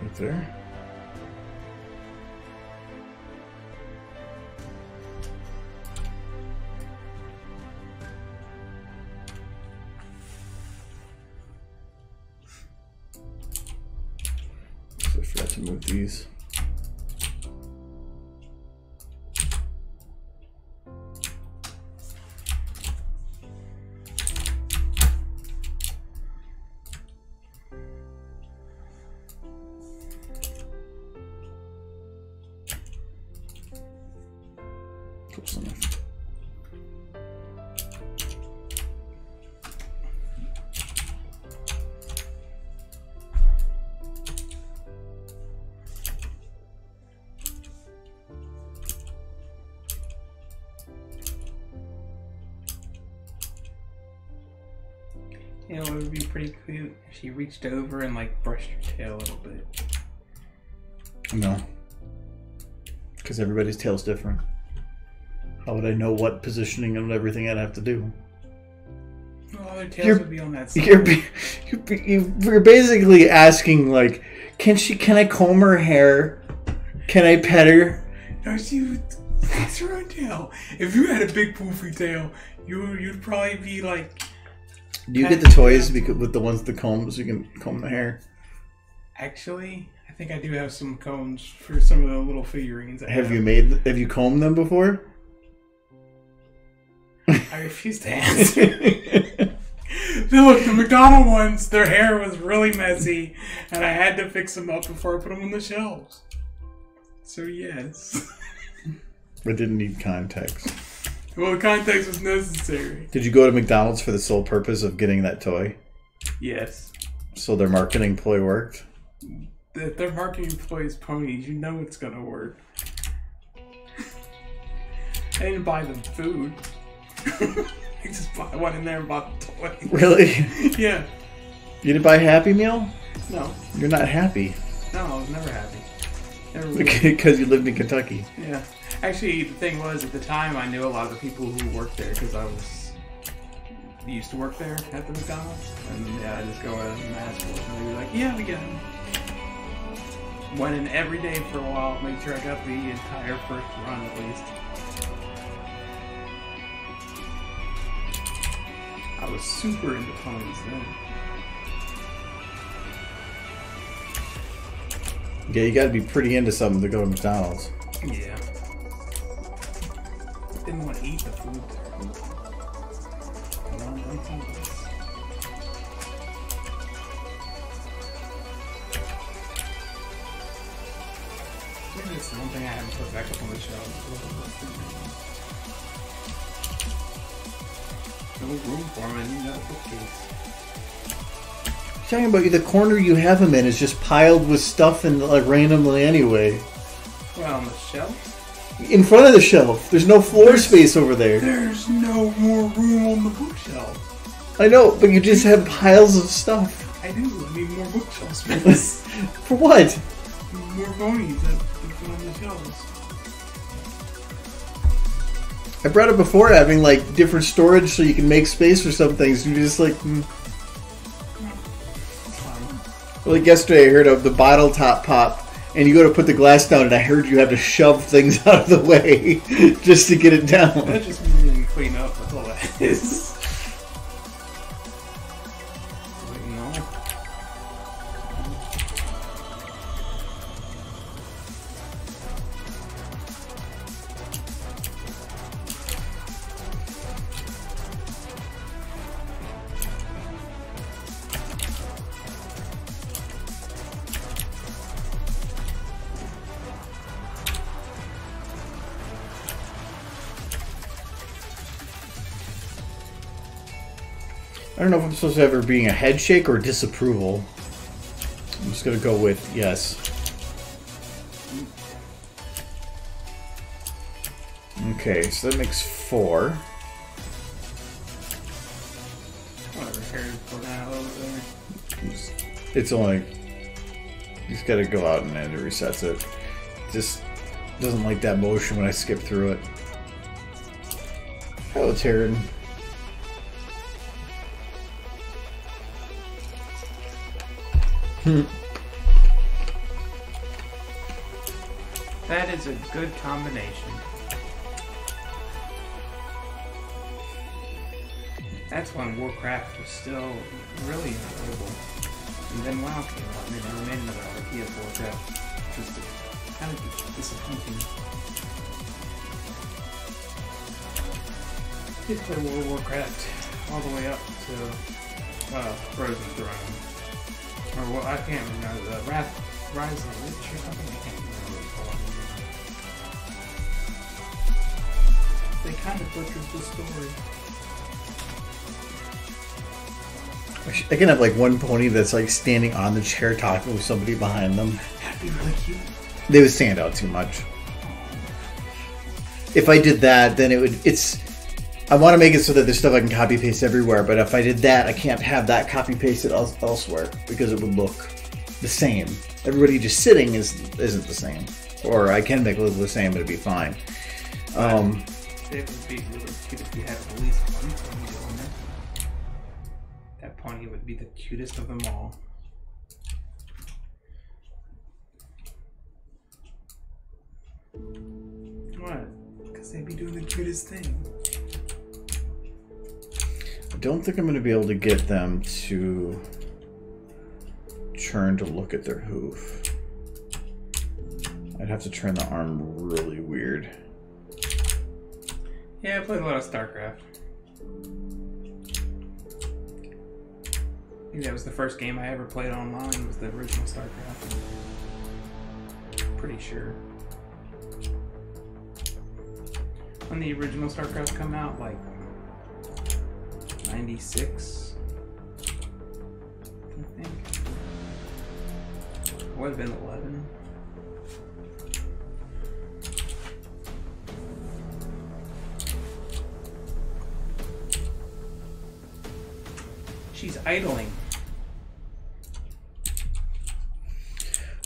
Right there. So I forgot to move these. Close enough. You know, it would be pretty cute if she reached over and, like, brushed her tail a little bit. No. Because everybody's tail's different. How would I know what positioning and everything I'd have to do? Oh, other tails would be on that side? You're basically asking, like, can I comb her hair? Can I pet her? No, that's her own tail. If you had a big poofy tail, you'd probably be like... Do you get the toys with the ones that comb so you can comb the hair? Actually, I think I do have some combs for some of the little figurines. Have you combed them before? I refuse to answer. Look, the McDonald ones, their hair was really messy, and I had to fix them up before I put them on the shelves. So yes. I didn't need context. Well, the context was necessary. Did you go to McDonald's for the sole purpose of getting that toy? Yes. So their marketing ploy worked? If their marketing ploy is ponies, you know it's gonna work. I didn't buy them food. I just went in there and bought the toy. Really? Yeah. You didn't buy a Happy Meal? No. You're not happy. No, I was never happy. Never Because you lived in Kentucky. Yeah. Actually, the thing was, at the time, I knew a lot of the people who worked there because I used to work there at the McDonald's. And yeah, I just go in and ask for it. And they'd be like, yeah, we got them. Went in every day for a while, made sure I got the entire first run at least. I was super into ponies then. Yeah, you gotta be pretty into something to go to McDonald's. Yeah. Didn't want to eat the food there. Maybe it's the one thing I haven't put back up on the shelf. No room for them, I need another bookcase. Talking about the corner you have them in is just piled with stuff and like randomly anyway. Well, on the shelf? In front of the shelf. There's no floor space over there. There's no more room on the bookshelf. I know, but you just have piles of stuff. I do. I need more bookshelf space. For what? More ponies that put on the shelves. I brought up before having like different storage so you can make space for some things. You're just like, Like yesterday, I heard of the bottle top pop, and you go to put the glass down, and I heard you have to shove things out of the way just to get it down. That just means you didn't clean up. That's all that is. I don't know if I'm supposed to have her being a head shake or disapproval. I'm just going to go with yes. Okay, so that makes 4. Whatever, hair's put out over there. It's only... You just got to go out and then it resets it. Just doesn't like that motion when I skip through it. Hello, Taryn. That is a good combination. That's when Warcraft was still really enjoyable. And then WoW came out and they never made another RP of Warcraft. Just kind of disappointing. Did play World of Warcraft all the way up to Frozen Throne. Or what, I can't remember, the Rise of the Witch or something, I can't remember what it's called. They kind of butchered the story. I can have like one pony that's like standing on the chair talking with somebody behind them. That'd be really cute. They would stand out too much. If I did that, then I want to make it so that there's stuff I can copy paste everywhere, but if I did that, I can't have that copy pasted elsewhere because it would look the same. Everybody just sitting isn't the same. Or I can make it look the same, but it'd be fine. It would be really cute if you had at least one pony doing pony would be the cutest of them all. What? Because they'd be doing the cutest thing. I don't think I'm going to be able to get them to turn to look at their hoof. I'd have to turn the arm really weird. Yeah, I played a lot of StarCraft. I think that was the first game I ever played online, was the original StarCraft. Pretty sure. When the original StarCraft come out, like 96, I think. Would have been 11. She's idling.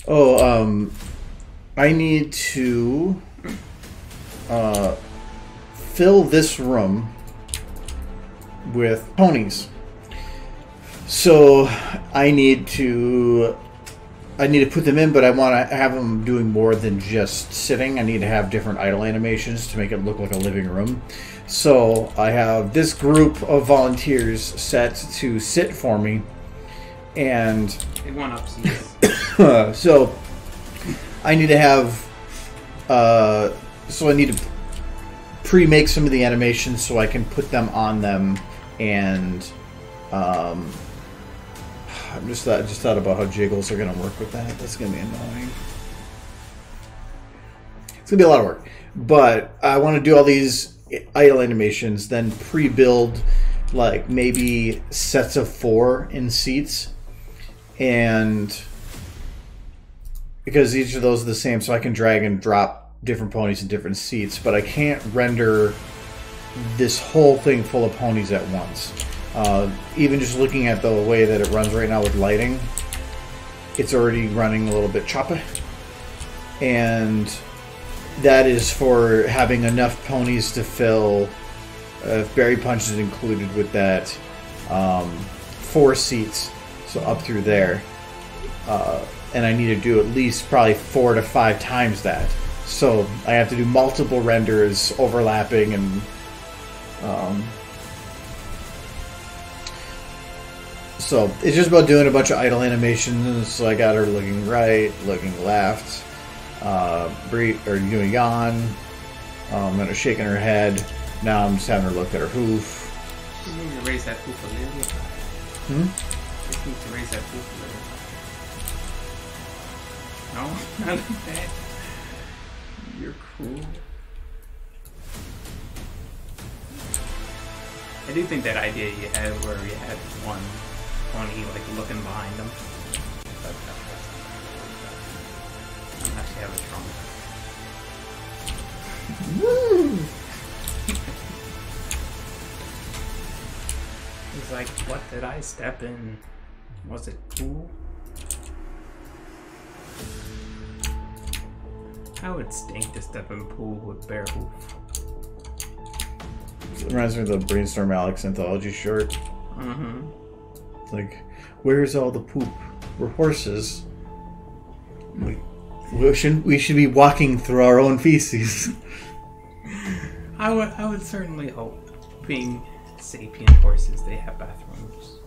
Oh, I need to fill this room with ponies. So I need to put them in, but I want to have them doing more than just sitting. I need to have different idle animations to make it look like a living room. So I have this group of volunteers set to sit for me, and They want up seats. so I need to have so I need to pre-make some of the animations so I can put them on them, and I just thought about how jiggles are going to work with that. That's going to be annoying. It's going to be a lot of work, but I want to do all these idle animations, then pre-build like maybe sets of 4 in seats, and because each of those are the same, so I can drag and drop different ponies in different seats, but I can't render this whole thing full of ponies at once. Even just looking at the way that it runs right now with lighting, it's already running a little bit choppy, and that is for having enough ponies to fill, if Berry Punch is included with that, 4 seats, so up through there. And I need to do at least probably 4 to 5 times that. So I have to do multiple renders overlapping, and so it's just about doing a bunch of idle animations. So I got her looking right, looking left, doing yawn, and shaking her head. Now I'm just having her look at her hoof. You need to raise that hoof a little bit. Just need to raise that hoof a little. No, not like that. You're cool. I do think that idea you had where you had one pony like looking behind them. I'm actually having a strong. Woo! It's like, what did I step in? Was it cool? How would stink to step in pool with bare hoof? It reminds me of the Brainstorm Alex anthology short. Mm-hmm. It's like, where's all the poop? We're horses. We should be walking through our own feces. I would certainly hope, being sapient horses, they have bathrooms.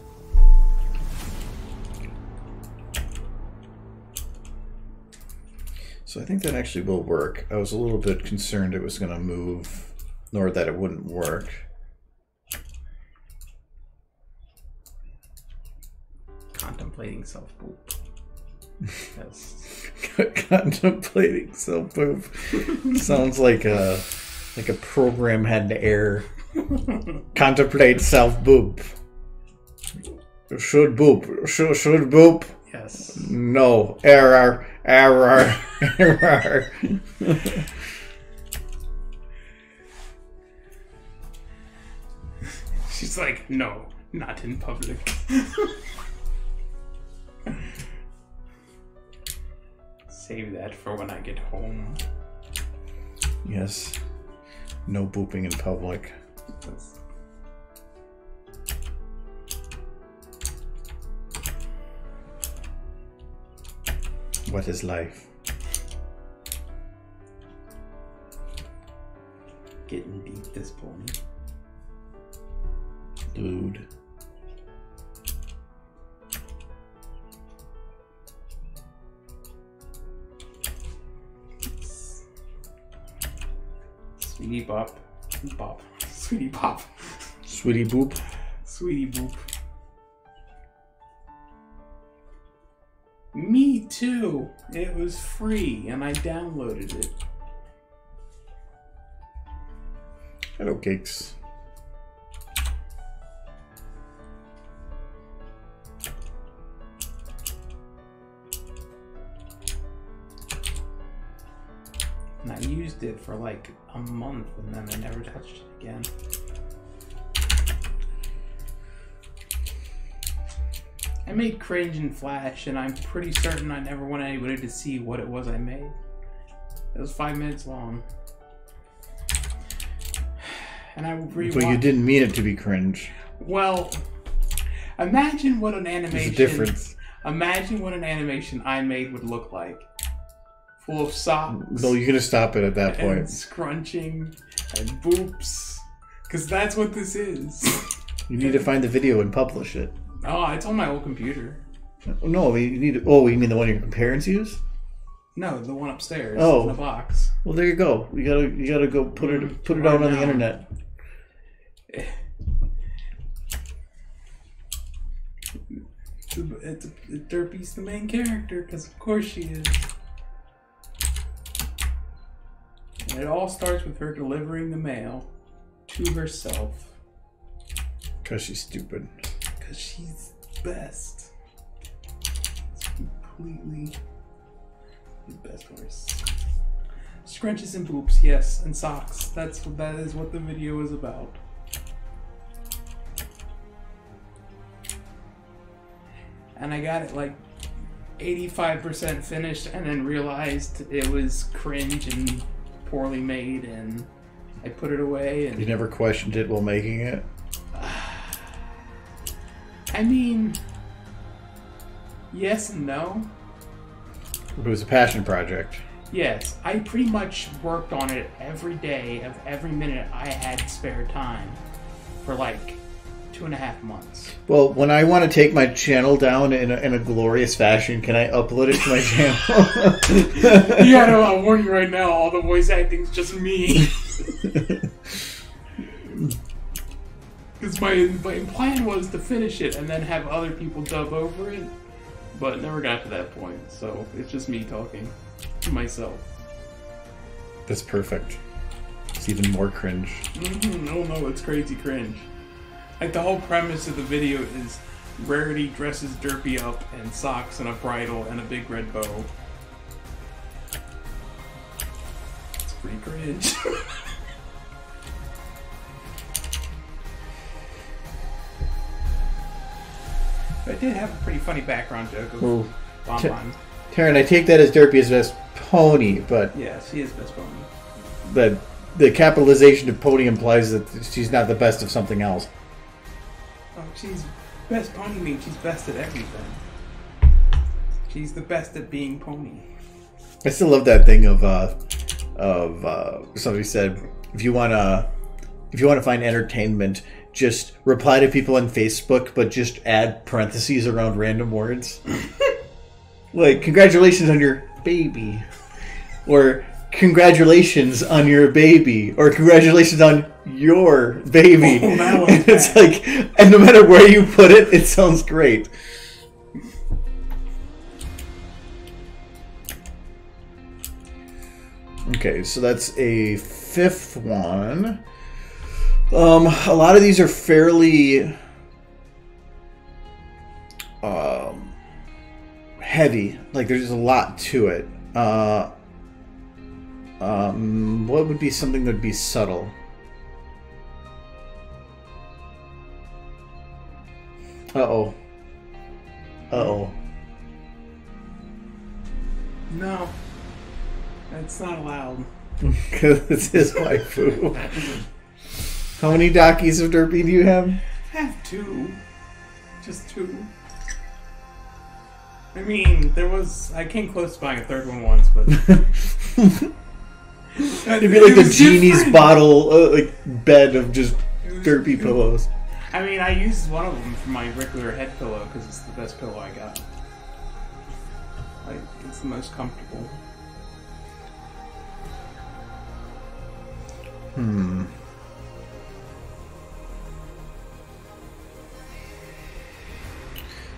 So I think that actually will work. I was a little bit concerned it was going to move, nor that it wouldn't work. Contemplating self-poop. Yes. Contemplating self-poop. Sounds like a program had to error. Contemplate self-poop. Should boop. Should boop. Yes. No. Error. Error. Error. She's like, no, not in public. Save that for when I get home. Yes. No booping in public. What is life? Getting beat this pony. Dude. Sweetie Bop. Bop. Sweetie Bop. Sweetie Boop. Sweetie Boop. Me too. It was free and I downloaded it. Hello, cakes. And I used it for like a month and then I never touched it again. I made cringe in Flash and I'm pretty certain I never want anybody to see what it was I made. It was 5 minutes long. And I rewatched. But you didn't mean it to be cringe. Well, imagine what an animation. There's a difference. Imagine what an animation I made would look like. Full of socks. No, you're gonna stop it at that point. And scrunching and boops. Because that's what this is. You need to find the video and publish it. Oh, it's on my old computer. No, you need to. Oh, you mean the one your parents use? No, the one upstairs. Oh. In the box. Well, there you go. You gotta go put it out on the internet. Derpy's the main character, because of course she is. And it all starts with her delivering the mail to herself. Because she's stupid. Because she's the best. It's completely the best horse. Scrunches and boops, yes, and socks. That is what the video is about. And I got it like 85% finished and then realized it was cringe and poorly made and I put it away. And You never questioned it while making it? I mean, yes and no. It was a passion project. Yes, I pretty much worked on it every day of every minute I had spare time for like 2.5 months. Well, when I want to take my channel down in a glorious fashion, can I upload it to my channel? Yeah, no, I'll warn you right now, all the voice acting's just me. Because my plan was to finish it and then have other people dub over it, but never got to that point, so it's just me talking to myself. That's perfect. It's even more cringe. Oh no, it's crazy cringe. Like, the whole premise of the video is Rarity dresses Derpy up in socks and a bridle and a big red bow. It's pretty cringe. But I did have a pretty funny background joke of Well, Bonbon. Taryn, I take that as Derpy's best pony, but Yeah, she is best pony. the capitalization of pony implies that she's not the best of something else. Oh, she's best pony means she's best at everything. She's the best at being pony. I still love that thing of somebody said, if you want to find entertainment, just reply to people on Facebook, but just add parentheses around random words. Like, congratulations on your baby, or congratulations on your baby, or congratulations on your baby. Oh, that was And it's bad. like, and no matter where you put it, it sounds great. Okay, so that's a 5th one. A lot of these are fairly heavy. Like, there's a lot to it. What would be something that would be subtle? Uh-oh. Uh-oh. No. That's not allowed. Because it's his waifu. How many Dakis of Derpy do you have? I have 2. Just 2. I mean, I came close to buying a third one once, but it'd be like the genie's bottle, like bed of just derpy pillows. I mean, I used one of them for my regular head pillow because it's the best pillow I got. Like, it's the most comfortable.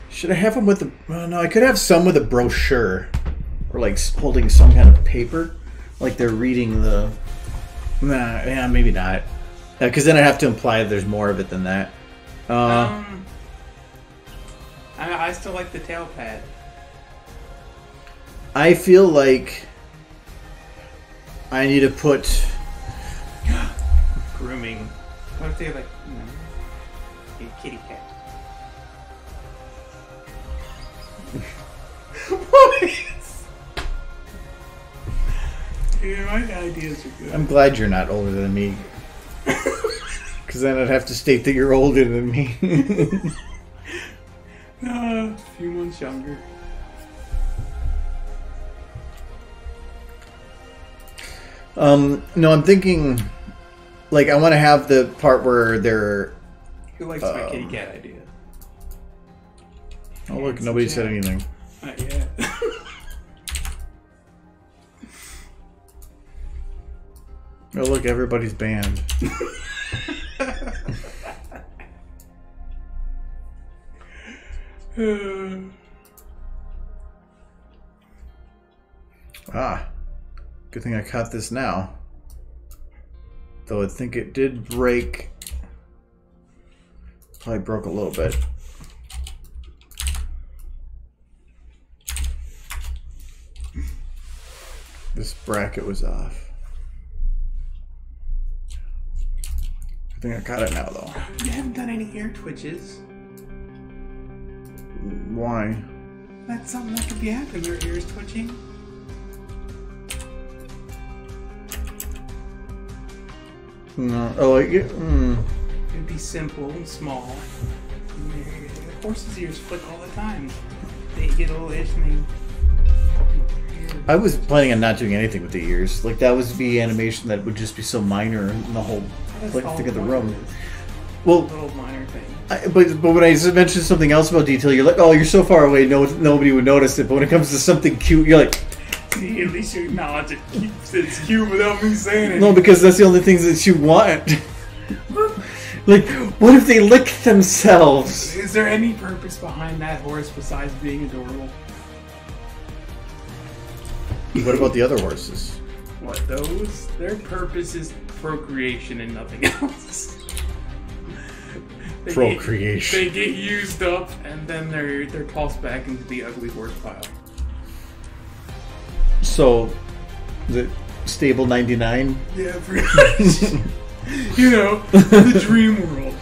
Should I have them with the... no, I could have some with a brochure. Or like holding some kind of paper. Like they're reading the... Nah, yeah, maybe not. Because then I have to imply there's more of it than that. I still like the tail pad. I feel like I need to put... Grooming. What if they like, a kitty cat? What? Yeah, my ideas are good. I'm glad you're not older than me. Because then I'd have to state that you're older than me. A few months younger. No, I'm thinking... Like, I want to have the part where they're... Who likes my kitty cat idea? Oh, look, nobody said anything. Not yet. Oh, look, everybody's banned. Good thing I caught this now. Though I think it did break. Probably broke a little bit. This bracket was off. I think I got it now, though. You haven't done any ear twitches. Why? That's something that could be happening. Your ears twitching. No. Oh, It'd be simple and small. Horses' ears flick all the time. They get a little itch and they... I was planning on not doing anything with the ears. Like, that was the animation that would just be so minor in the whole thing of the room. Well, little minor thing. But when I mentioned something else about detail, you're like, oh, you're so far away, nobody would notice it. But when it comes to something cute, you're like... See, at least you acknowledge it. It's cute without me saying it. No, because that's the only things that you want. Like, what if they lick themselves? Is there any purpose behind that horse besides being adorable? What about the other horses? What, those? Their purpose is procreation and nothing else. Procreation. They get used up and then they're tossed back into the ugly horse pile. So, the stable 99? Yeah, pretty much. You know, the dream world.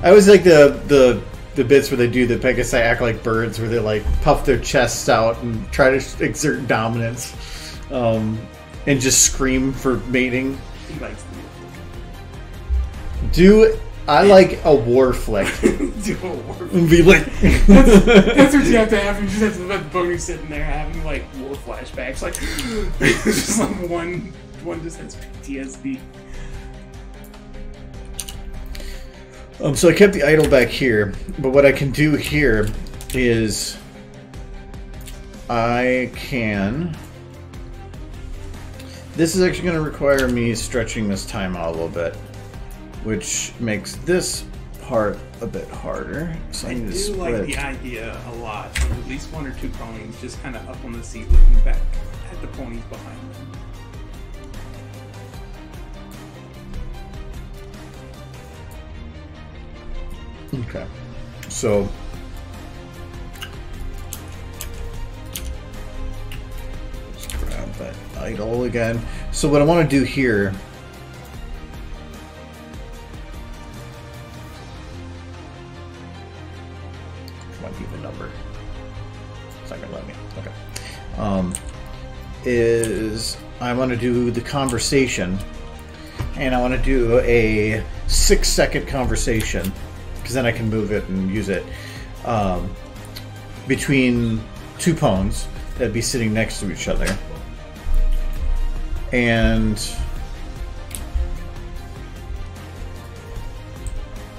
I always like the bits where they do the Pegasi act like birds, where they like puff their chests out and try to exert dominance, and just scream for mating. He likes the I like a war flick. do a war flick. Be like, that's what you have to have. You just have to let the pony sitting there having like war flashbacks. Like just like one just has PTSD. So I kept the idol back here, but what I can do here is I can... This is actually going to require me stretching this time out a little bit, which makes this part a bit harder. So I need to do split. like the idea a lot of at least one or two ponies just kind of up on the seat looking back at the ponies behind them. Okay, so let's grab that idol again. So what I want to do here, come on, even number. It's not gonna let me. Okay, is I want to do the conversation, and I want to do a 6-second conversation, because then I can move it and use it, between two pawns that'd be sitting next to each other. And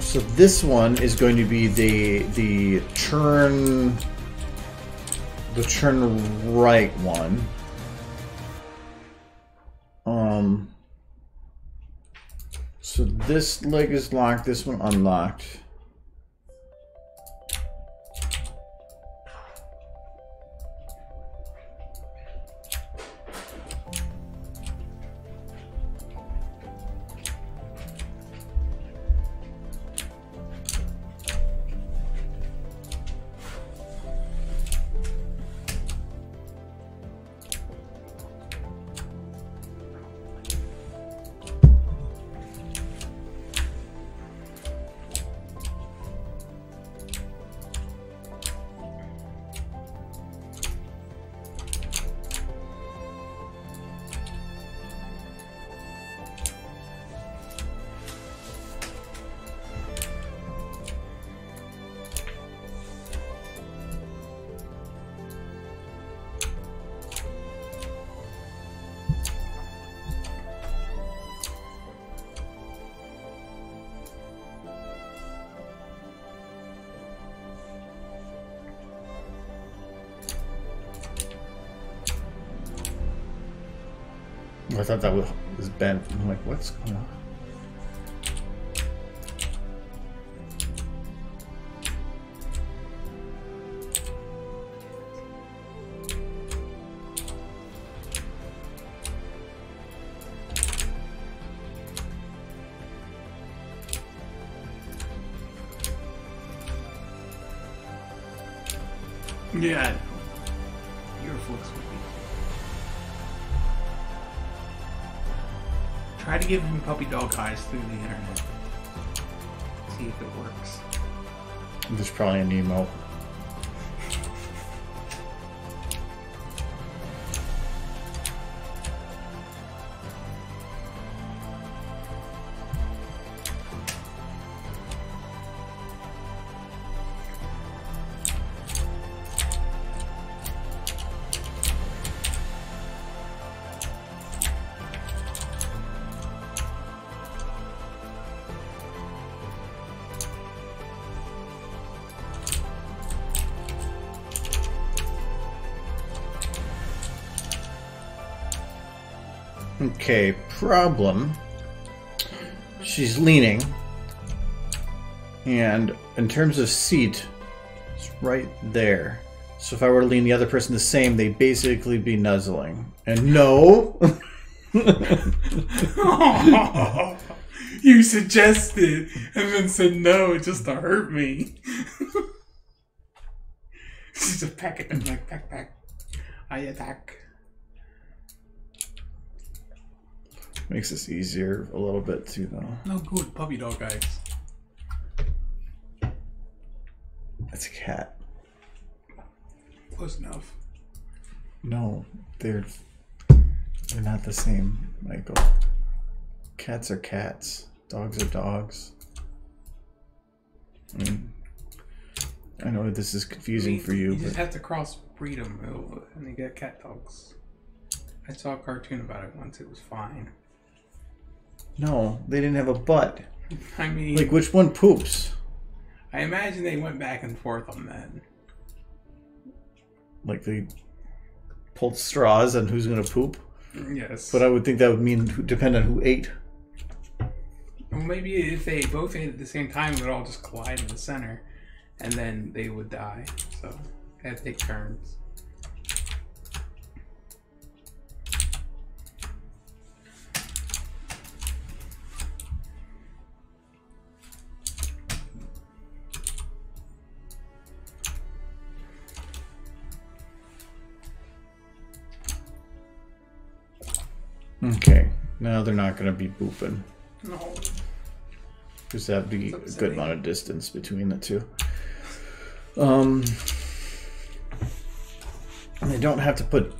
so this one is going to be the turn right one. So this leg is locked, this one unlocked. I thought that was bent. I'm like, what's going on? Yeah. Your looks would be. Try to give him puppy dog eyes through the internet. See if it works. There's probably an emote. Okay, problem. She's leaning, and in terms of seat, it's right there. So if I were to lean the other person the same, they'd basically be nuzzling. And no! Oh, you suggested and then said no just to hurt me. She's a packet of like backpack. I attack. Makes this easier a little bit too, though. No good puppy dog eyes. It's a cat. Close enough. No, they're not the same, Michael. Cats are cats. Dogs are dogs. I mean, I know this is confusing for you, You just but have to crossbreed them and they get cat dogs. I saw a cartoon about it once. It was fine. no, they didn't have a butt. I mean, Like, which one poops? I imagine they went back and forth on that. Like, they pulled straws on who's going to poop? Yes. But I would think that would mean depend on who ate. Well, maybe if they both ate at the same time, it would all just collide in the center, and then they would die. So, they had to take turns. Okay, now they're not going to be booping. No. Because that'd be a good amount of distance between the two. I don't have to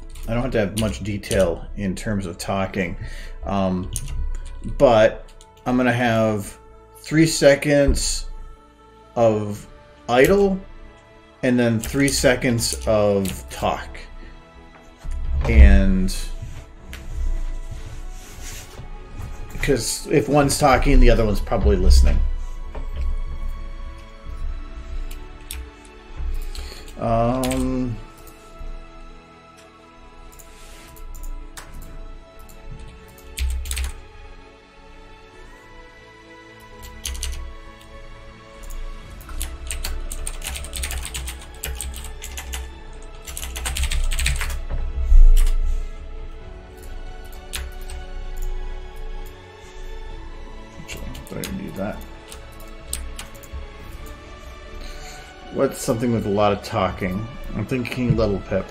have much detail in terms of talking. But I'm going to have 3 seconds of idle, and then 3 seconds of talk. And because if one's talking, the other one's probably listening. I don't need that. What's something with a lot of talking? I'm thinking Little Pip.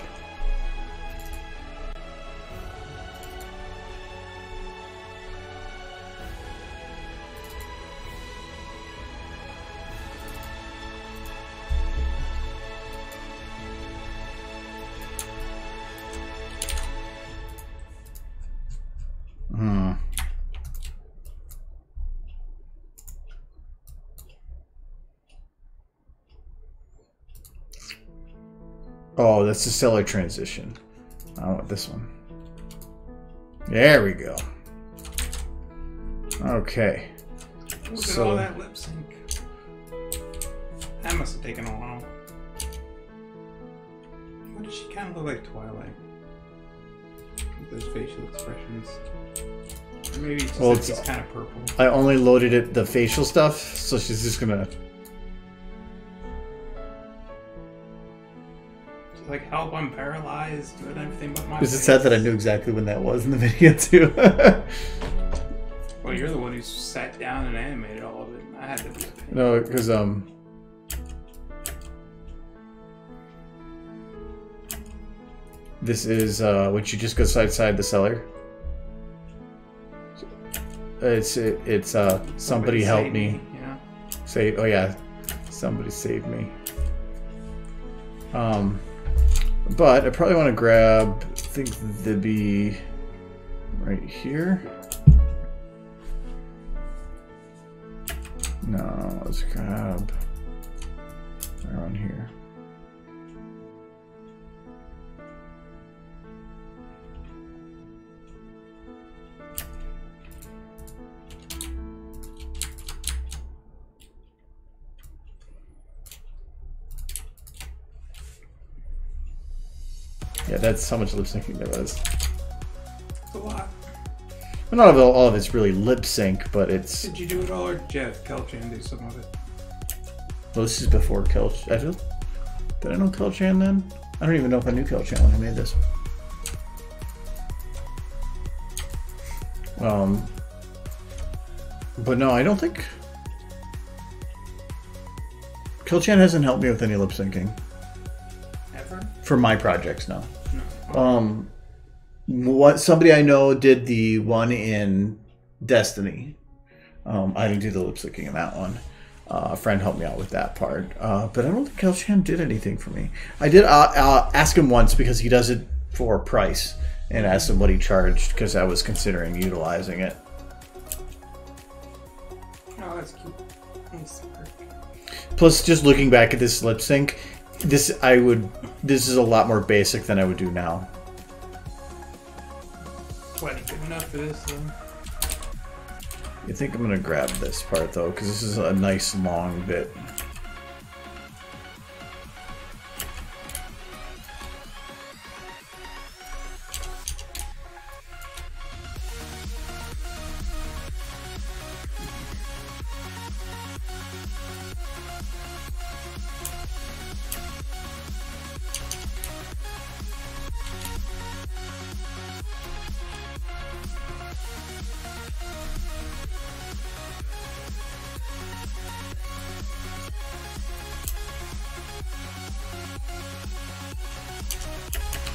Oh, that's the stellar transition. I want this one. There we go. Okay. Look at all that lip sync. That must have taken a while. Why does she kind of look like Twilight? With those facial expressions. Or maybe it's just she's kind of purple. I only loaded it the facial stuff, so she's just gonna. Like, help, I'm paralyzed, and everything but my Is it sad that I knew exactly when that was in the video, too? Well, you're the one who sat down and animated all of it. I had to be a pain. No, because, this is, when she just goes outside the cellar. It's somebody help me. Yeah. Oh yeah, somebody save me. But I probably want to grab, I think they'd be right here. No, let's grab around here. Yeah, that's how much lip syncing there was. It's a lot. Well, not all of it's really lip sync, but it's. Did you do it all, or did Kelchan do some of it? Well, this is before Kelchan. Did I know Kelchan then? I don't even know if I knew Kelchan when I made this. But no, I don't think. Kelchan hasn't helped me with any lip syncing. Ever? For my projects, no. No. What somebody I know did the one in Destiny. I didn't do the lip syncing in that one. A friend helped me out with that part. But I don't think Kelchan did anything for me. I did ask him once because he does it for price, and asked him what he charged because I was considering utilizing it. Oh, that's cute. That's perfect. Plus, just looking back at this lip sync, this is a lot more basic than I would do now. Plenty good enough for this, though. I think I'm gonna grab this part though, because this is a nice long bit.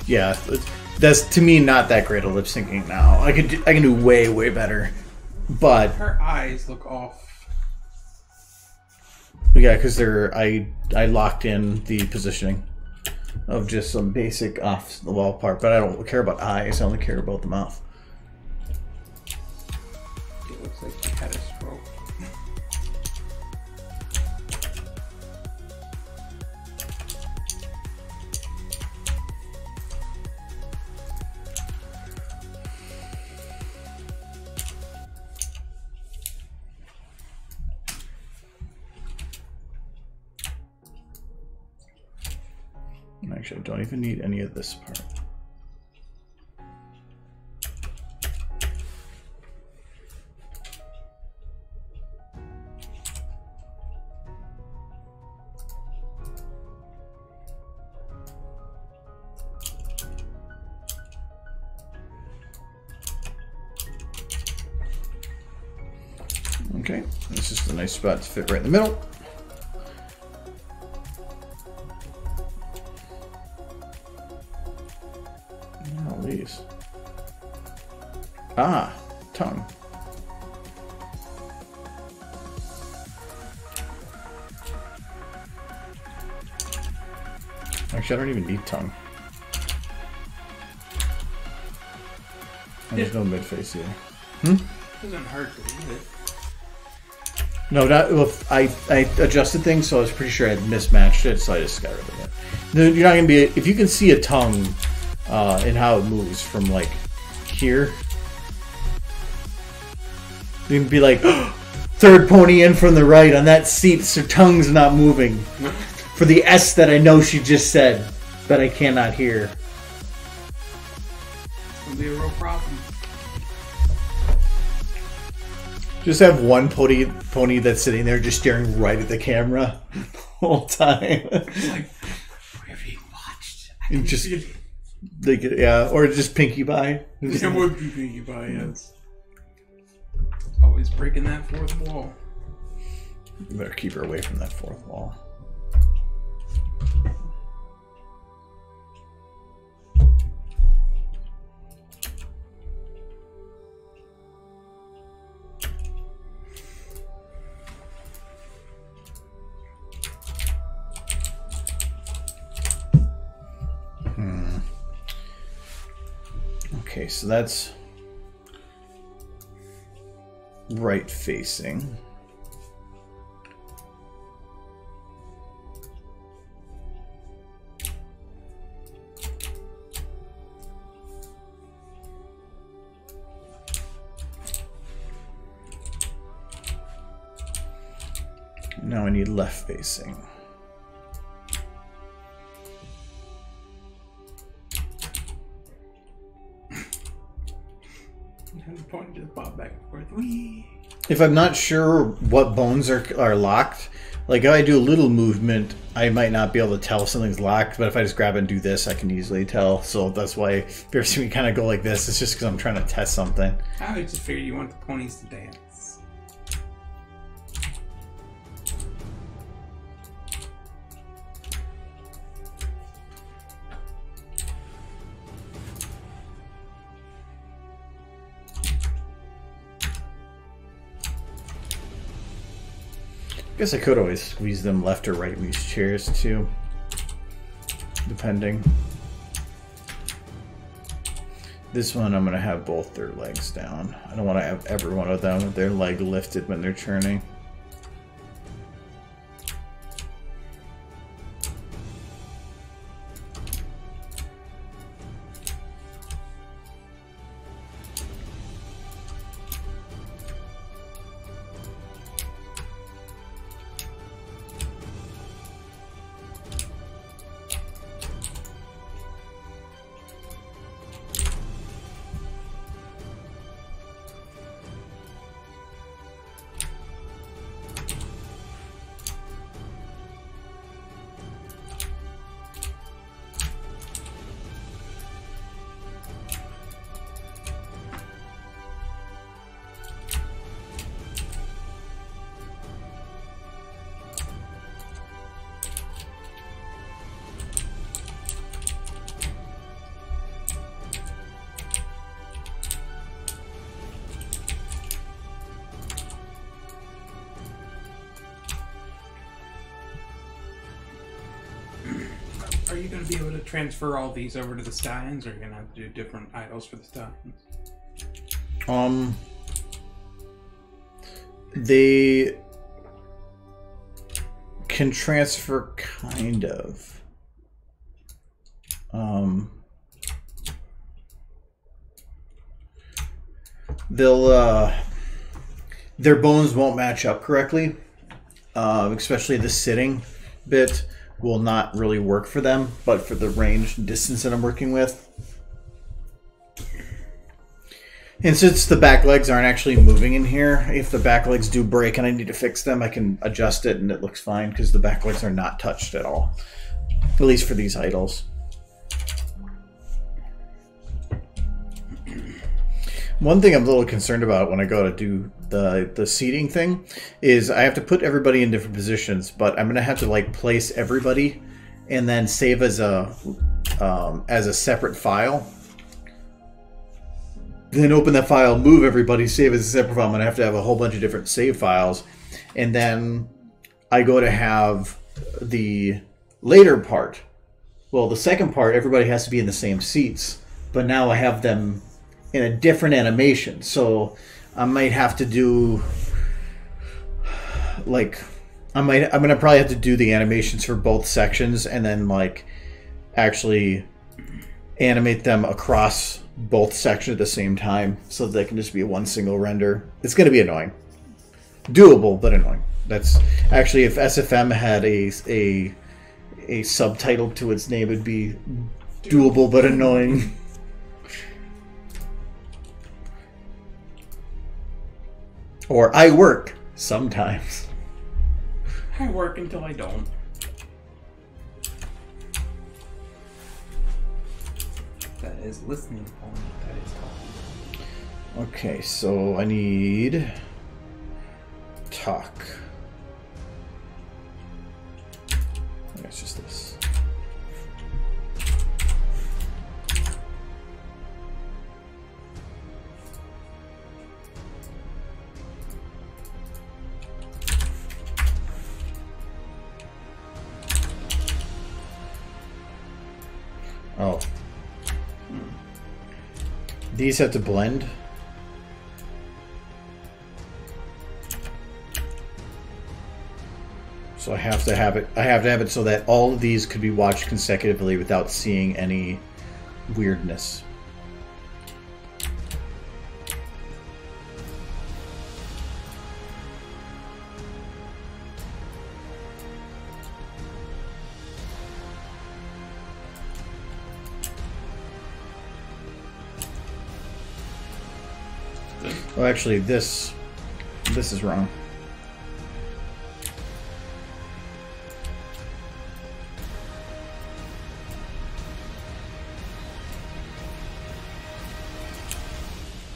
Yeah, that's to me not that great of lip syncing now. I can do way better, but Her eyes look off. yeah, because I locked in the positioning of just some basic off the wall part, but I don't care about eyes. I only care about the mouth. It looks like she had a stroke. Actually, I don't even need any of this part. Okay, this is a nice spot to fit right in the middle. Oh, these. Ah, tongue. Actually, I don't even need tongue. And there's no mid-face either. Doesn't hurt to leave it. No, not, well, I adjusted things, so I was pretty sure I had mismatched it, so I just got rid of it. You're not going to be... If you can see a tongue and how it moves from, like, here, you can be like, third pony in from the right on that seat, so tongue's not moving. For the S that I know she just said, that I cannot hear. It's going to be a real problem. Just have one pony that's sitting there just staring right at the camera the whole time. It's like, we're being watched. And just, like, yeah, or just pinky by. It would be pinky by, yes. Always breaking that fourth wall. You better keep her away from that fourth wall. Okay, so that's right facing. Now I need left facing. Just bob back and forth. Whee! If I'm not sure what bones are locked, like if I do a little movement, I might not be able to tell if something's locked, but if I just grab and do this, I can easily tell. So that's why if you ever see me kind of go like this, it's just because I'm trying to test something. I just figured you want the ponies to dance. I guess I could always squeeze them left or right in these chairs too, depending. This one I'm going to have both their legs down. I don't want to have every one of them with their leg lifted when they're turning. Are you going to be able to transfer all these over to the stallions, or are you going to have to do different idols for the stallions? They can transfer kind of. They'll their bones won't match up correctly, especially the sitting bit. will not really work for them, but for the range and distance that I'm working with. And since the back legs aren't actually moving in here, if the back legs do break and I need to fix them, I can adjust it and it looks fine because the back legs are not touched at all. At least for these idols. One thing I'm a little concerned about when I go to do the seating thing is I have to put everybody in different positions, but I'm gonna have to like place everybody and then save as a separate file. Then open that file, move everybody, save as a separate file. I'm gonna have to have a whole bunch of different save files, and then I go to have the later part. Well, the second part, everybody has to be in the same seats, but now I have them in a different animation, so I might have to do like I'm gonna probably have to do the animations for both sections and then like actually animate them across both sections at the same time so that they can just be one single render. It's gonna be annoying, doable but annoying. That's actually, if SFM had a subtitle to its name, it'd be doable but annoying. Or I work sometimes. I work until I don't. That is listening only. That is talking. Okay, so I need talk. I guess just this. Oh. These have to blend. So I have to have it so that all of these could be watched consecutively without seeing any weirdness. Oh, actually, this is wrong.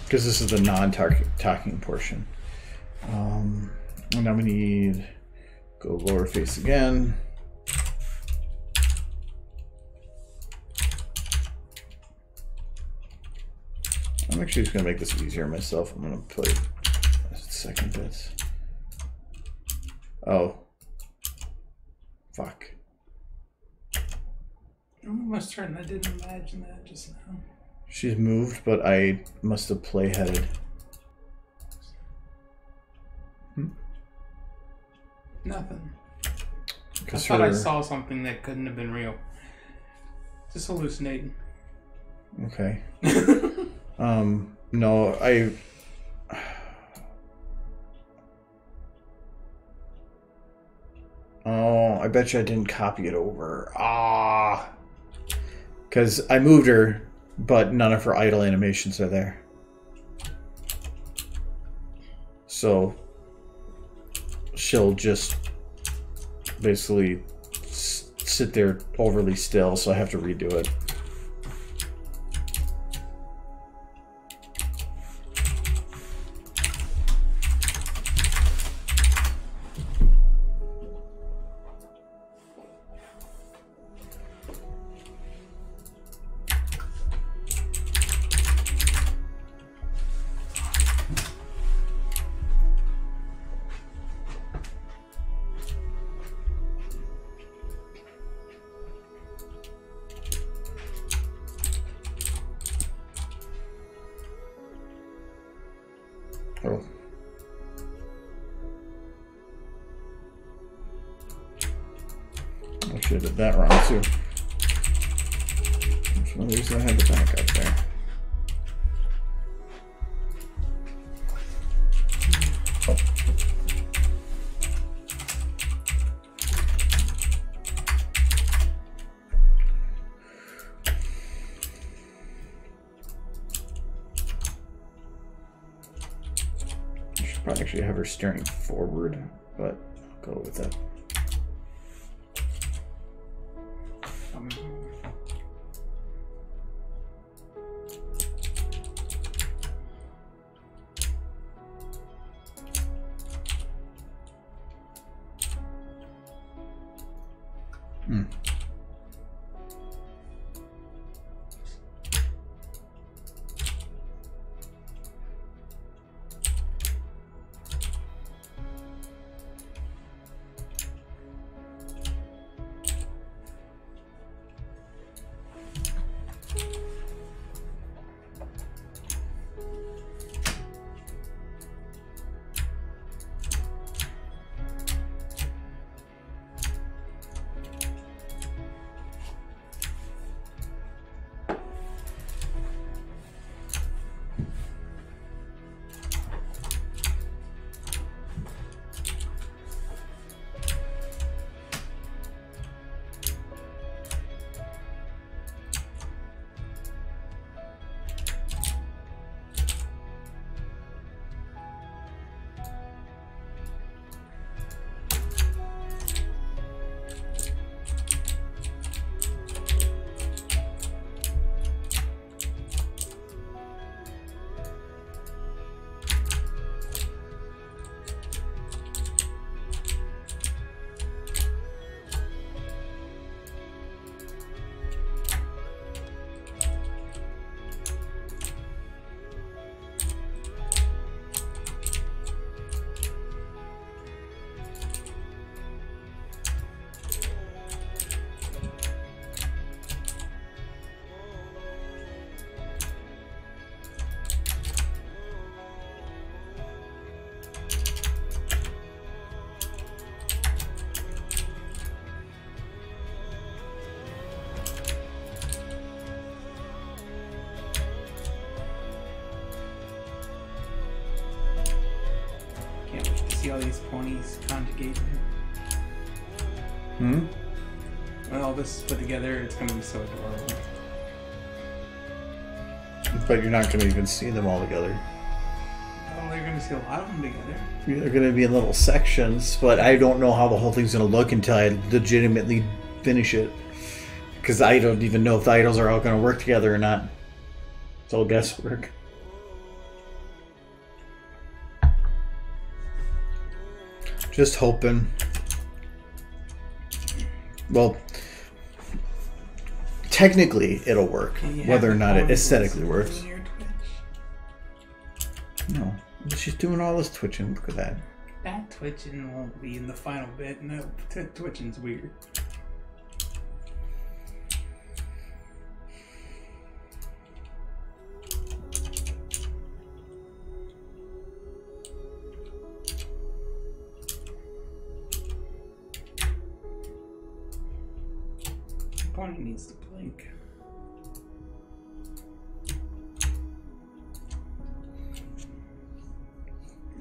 Because this is the non-talking portion. And now we need go lower face again. I'm actually just gonna make this easier myself. I'm gonna put a second bit. Oh. Fuck. I'm almost certain I didn't imagine that just now. She's moved, but I must have play-headed. Nothing. I I thought I saw something that couldn't have been real. Just hallucinating. Okay. No, Oh, I bet you I didn't copy it over. Ah. Because I moved her, but none of her idle animations are there. So she'll just basically sit there overly still, so I have to redo it. Oh. I should have did that wrong too. For some reason I had the back up there. Probably actually have her staring forward, but I'll go with that. See all these ponies conjugated. Hmm? When all this is put together, it's going to be so adorable. But you're not going to even see them all together. Oh, they're going to see a lot of them together. They're going to be in little sections, but I don't know how the whole thing's going to look until I legitimately finish it. Because I don't even know if the idols are all going to work together or not. It's all guesswork. Just hoping. Well, technically it'll work. Whether or not it aesthetically works. No. She's doing all this twitching. Look at that. That twitching won't be in the final bit. No, twitching's weird. Pony needs to blink.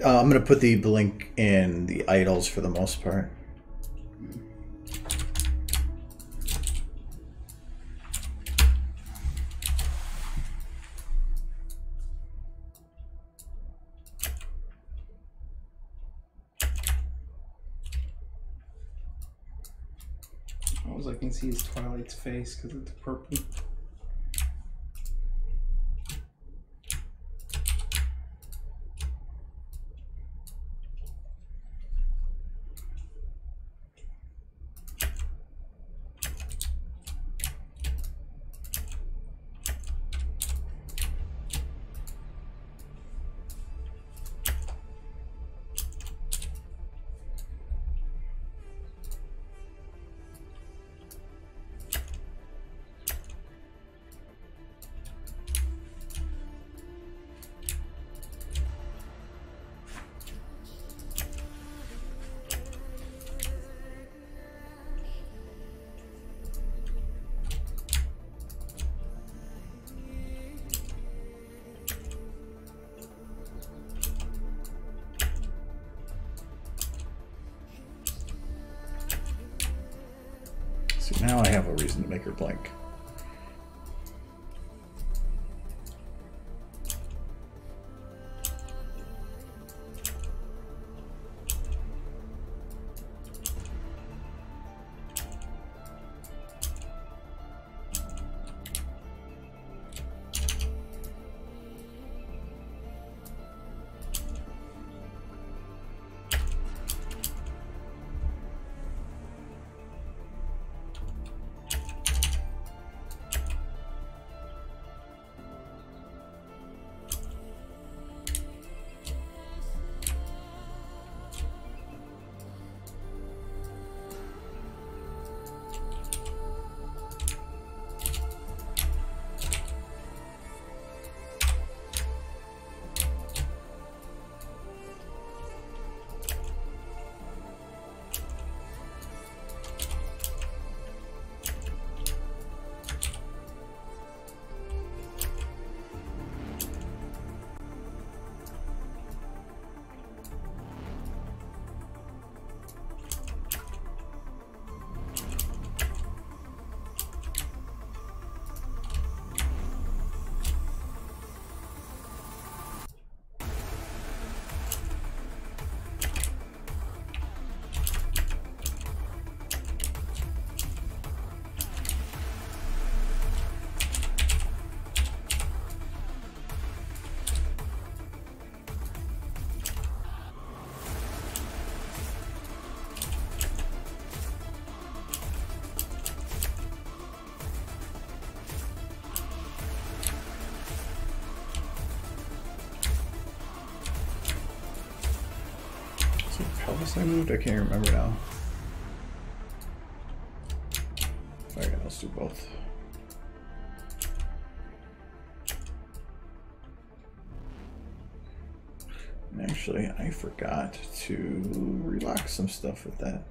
I'm going to put the blink in the idols for the most part. All I can see is Twilight's face because it's purple. See, now I have a reason to make her blink. Is it pelvis I moved? I can't remember now. Okay, let's do both. And actually, I forgot to relock some stuff with that.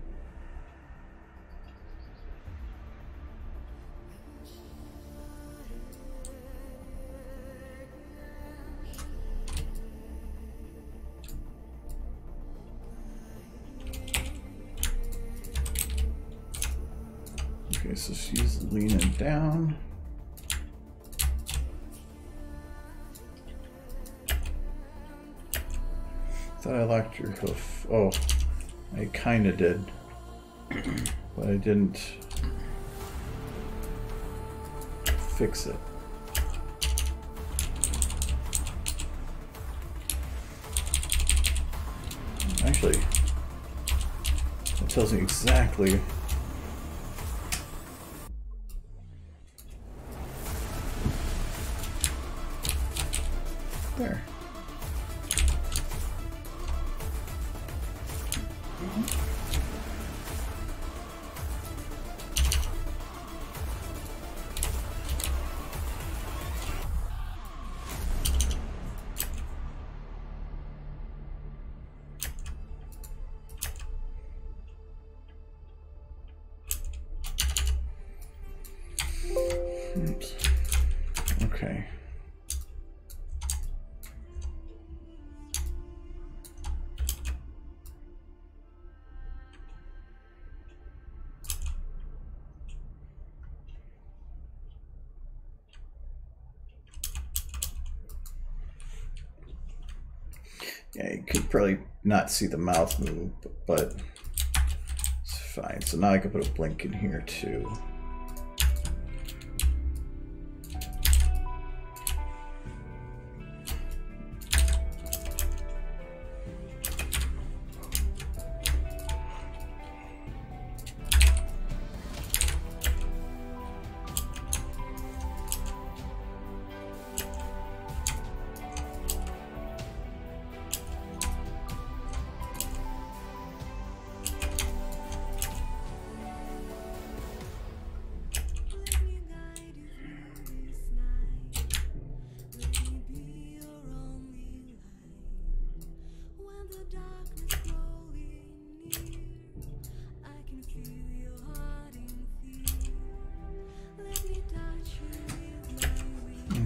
Okay, so she's leaning down. Thought I locked your hoof. Oh, I kind of did, but I didn't fix it. Actually, it tells me exactly. There. Oops. Okay. Yeah, you could probably not see the mouth move, but it's fine. So now I can put a blink in here too.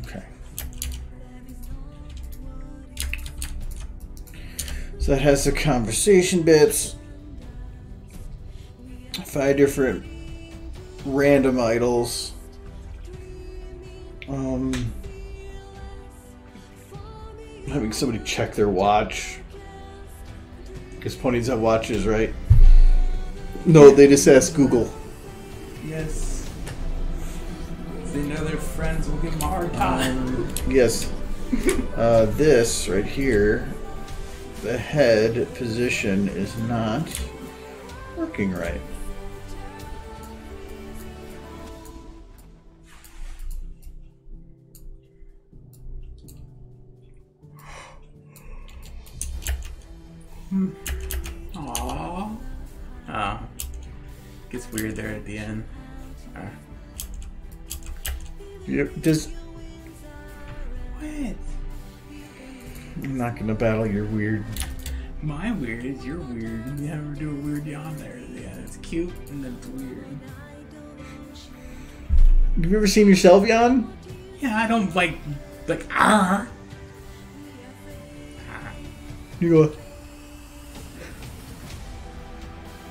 Okay. So that has the conversation bits. 5 different random idols. Having somebody check their watch. Because ponies have watches, right? No, they just ask Google. Yes. They know their friends will give them a hard time. Yes. This right here, the head position is not working right. Aww. Oh. Gets weird there at the end. Just. What? I'm not gonna battle your weird. My weird is your weird, and you never do a weird yawn there at the end. It's cute, and then it's weird. Have you ever seen yourself yawn? Yeah, I don't like ah. You go.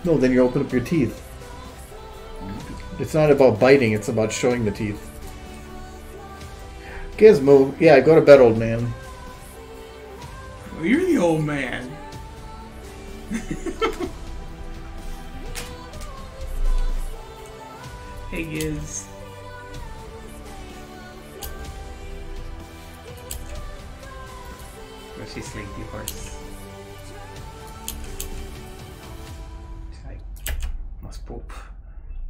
No, then you open up your teeth. It's not about biting, it's about showing the teeth. Gizmo, yeah, go to bed, old man. Well, you're the old man. Hey, Giz. Where's she sleepy horse? She's like, must poop.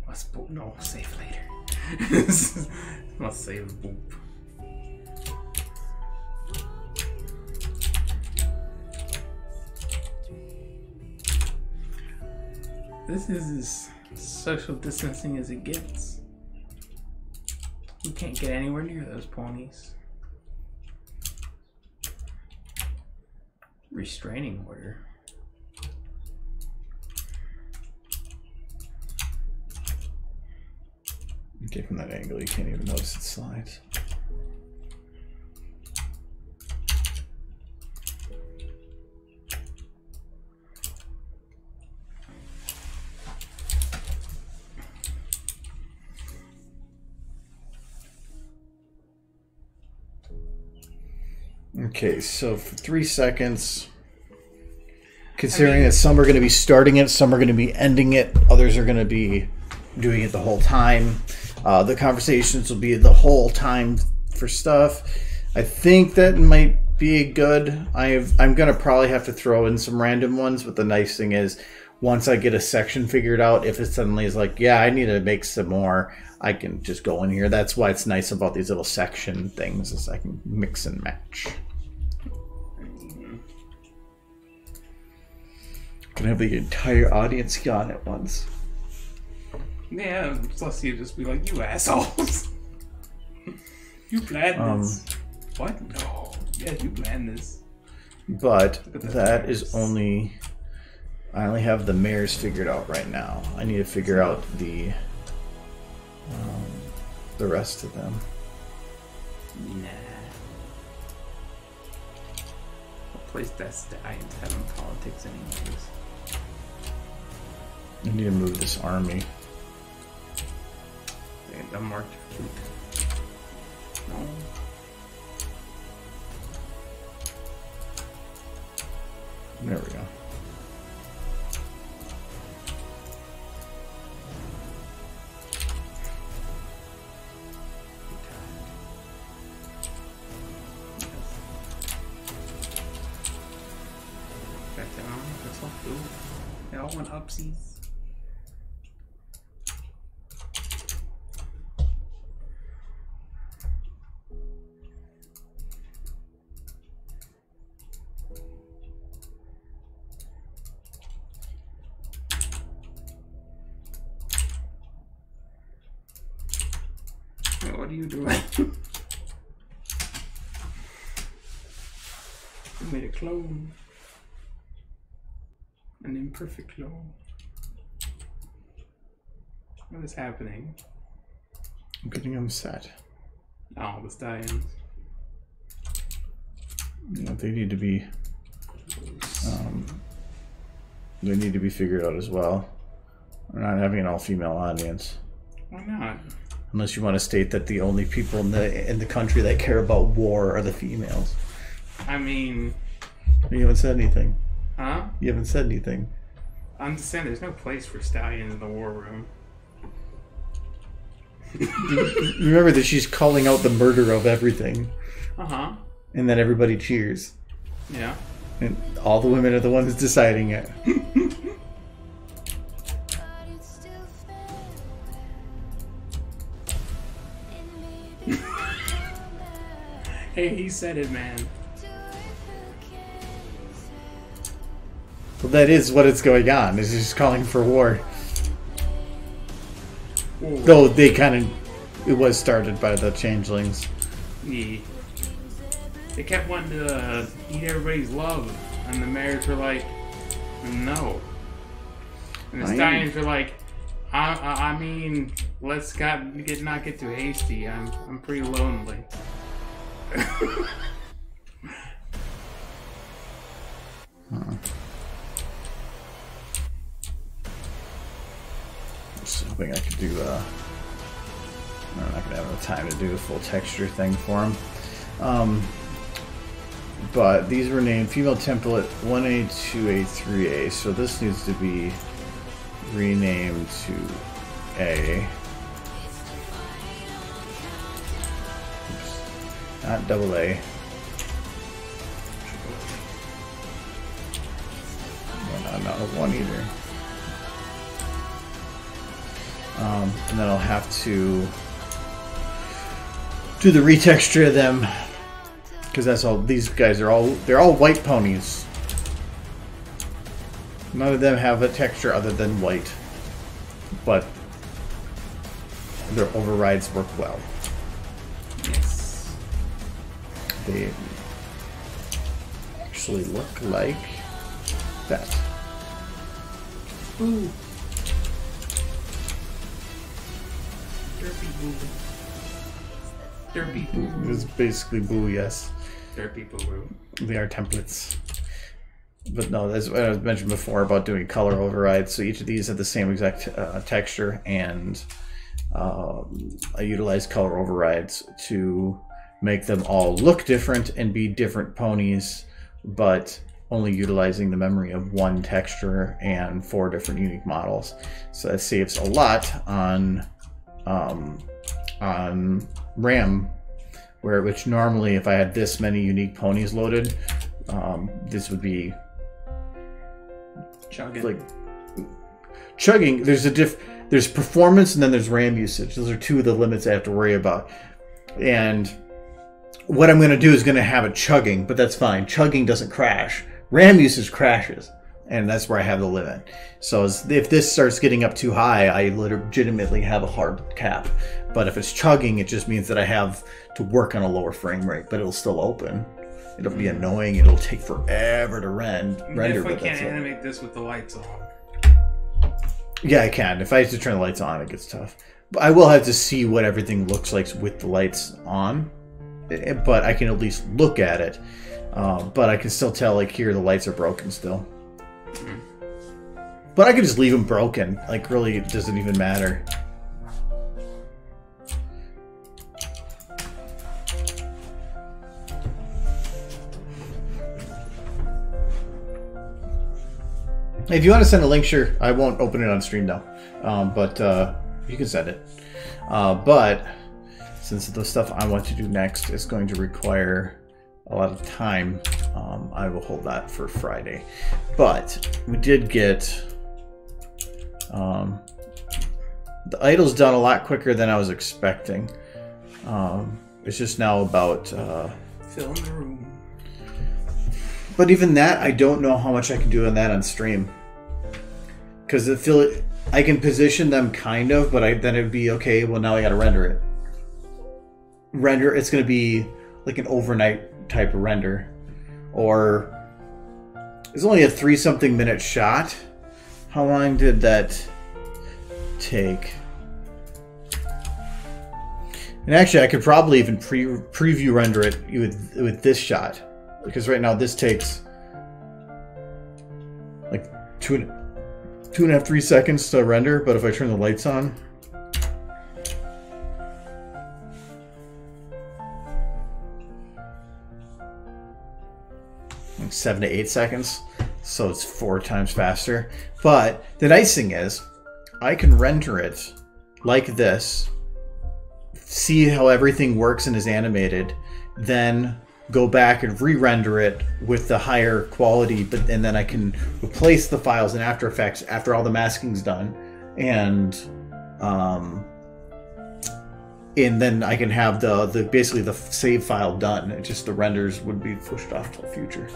Must poop. No, save later. Must save poop. This is as social distancing as it gets. You can't get anywhere near those ponies. Restraining order. Okay, from that angle, you can't even notice it slides. Okay, so for 3 seconds, considering that some are going to be starting it, some are going to be ending it, others are going to be doing it the whole time. The conversations will be the whole time for stuff. I think that might be good. I'm going to probably have to throw in some random ones, but the nice thing is, once I get a section figured out, if it suddenly is like, yeah, I need to make some more, I can just go in here. That's why it's nice about these little section things, is I can mix and match. Gonna have the entire audience gone at once. Yeah, plus you just be like, you assholes. You planned this. What? No. Yeah, you planned this. But that is only... I only have the mares figured out right now. I need to figure out the rest of them. Nah. What place that's stallions having politics anyways? I need to move this army. The marked fleet. No. There we go. Back down. That's all cool. They all want upsies. What are you doing? You made a clone. An imperfect clone. What is happening? I'm getting them set. Oh, the stallions. You know, they need to be... they need to be figured out as well. We're not having an all-female audience. Why not? Unless you want to state that the only people in the country that care about war are the females. I mean... You haven't said anything. Huh? You haven't said anything. I'm just saying there's no place for stallions in the war room. Remember that she's calling out the murder of everything. Uh-huh. And then everybody cheers. Yeah. And all the women are the ones deciding it. Hey, he said it, man. Well, that is what is going on. Is just calling for war. Ooh. Though they kind of... It was started by the changelings. Yeah. They kept wanting to eat everybody's love. And the mares were like, no. And the stallions were like, I mean, let's not get too hasty. I'm pretty lonely. Just hoping I could do I'm not gonna have enough time to do a full texture thing for them. But these were named female template 1A, 2A, 3A, so this needs to be renamed to A. Oops. Not double A. Well, not a 1 either. And then I'll have to do the retexture of them, because that's all. These guys are they're all white ponies. None of them have a texture other than white, but their overrides work well. Yes. They actually look like that. Ooh. Derpy boo. Derpy boo. It's basically boo, yes. Derpy boo boo. They are templates. But no, as I mentioned before about doing color overrides, so each of these have the same exact texture, and I utilize color overrides to make them all look different and be different ponies, but only utilizing the memory of one texture and 4 different unique models. So that saves a lot on RAM, which normally if I had this many unique ponies loaded, this would be Chugging. like chugging. There's performance and then there's RAM usage. Those are 2 of the limits I have to worry about. And what I'm going to do is going to have it chugging, but that's fine. Chugging doesn't crash. RAM usage crashes, and that's where I have the limit. So if this starts getting up too high, I legitimately have a hard cap. But if it's chugging, it just means that I have to work on a lower frame rate, but it'll still open. It'll be annoying. It'll take forever to render. If I can't animate this with the lights on. Yeah, I can. If I have to turn the lights on, it gets tough. But I will have to see what everything looks like with the lights on. But I can at least look at it. But I can still tell, like, here the lights are broken still. But I can just leave them broken. Like, really, it doesn't even matter. If you want to send a link, sure. I won't open it on stream though, but you can send it. But since the stuff I want to do next is going to require a lot of time, I will hold that for Friday. But we did get the idol's done a lot quicker than I was expecting. It's just now about Fill in the room. But even that, I don't know how much I can do on that on stream. Because I can position them kind of, but then it'd be, okay, well now I gotta render it. It's gonna be like an overnight type of render. Or, it's only a 3-something minute shot. How long did that take? And actually, I could probably even preview render it with this shot. Because right now this takes like 2.5, 3 seconds to render, but if I turn the lights on, like 7 to 8 seconds, so it's 4 times faster. But the nice thing is, I can render it like this, see how everything works and is animated, then go back and re-render it with the higher quality, and then I can replace the files in After Effects after all the masking's done, and then I can have the basically the save file done. It just the renders would be pushed off to the future.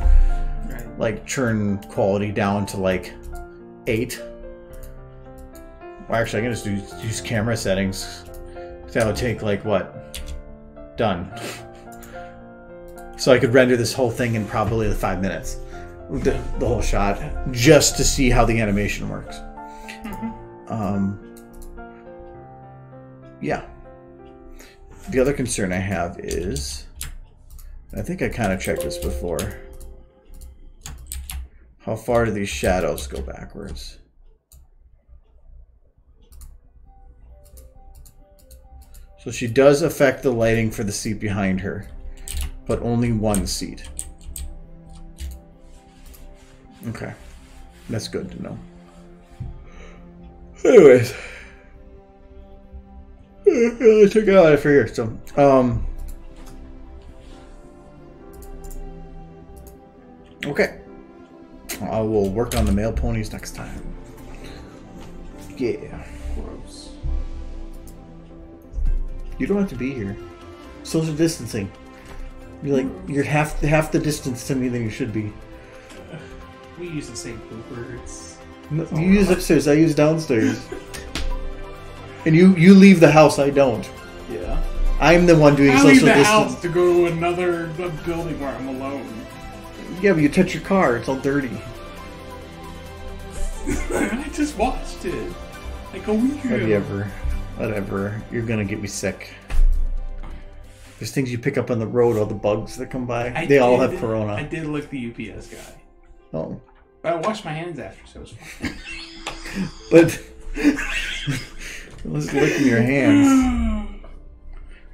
Right. Like turn quality down to like 8. Well, actually, I can just use camera settings. That would take like what? Done. So I could render this whole thing in probably 5 minutes, the whole shot, just to see how the animation works. Yeah. The other concern I have is, I think I kind of checked this before, how far do these shadows go backwards? So she does affect the lighting for the seat behind her, but only one seat. Okay, that's good to know. Anyways, I took it out for here. So, okay, I will work on the male ponies next time. Yeah. Gross. You don't have to be here. Social distancing. You're like, you're half the distance to me than you should be. We use the same pooper. It's No, you use upstairs. I use downstairs. And you leave the house. I don't. yeah. I'm the one doing I social leave the distance. house to go to another building where I'm alone. Yeah, but you touch your car. It's all dirty. I just watched it like a week ago. Whatever. You're gonna get me sick. There's things you pick up on the road. All the bugs that come by. They all have corona. I did lick the UPS guy. Oh. But I washed my hands after, so it was fine. But let's lick in your hands.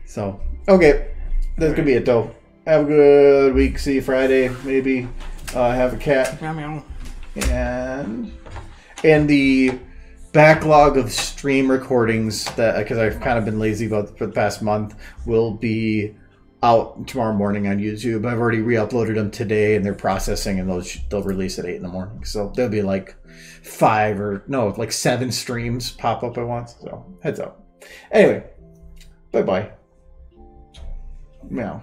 So, okay. That's going to be it, though. Have a good week. See you Friday, maybe. Have a cat. Meow, meow. And the backlog of stream recordings, that because I've kind of been lazy about for the past month, will be out tomorrow morning on YouTube. I've already re-uploaded them today, and they're processing, and they'll release at 8 in the morning. So there'll be like 7 streams pop up at once. So heads up. Anyway, bye-bye. Meow.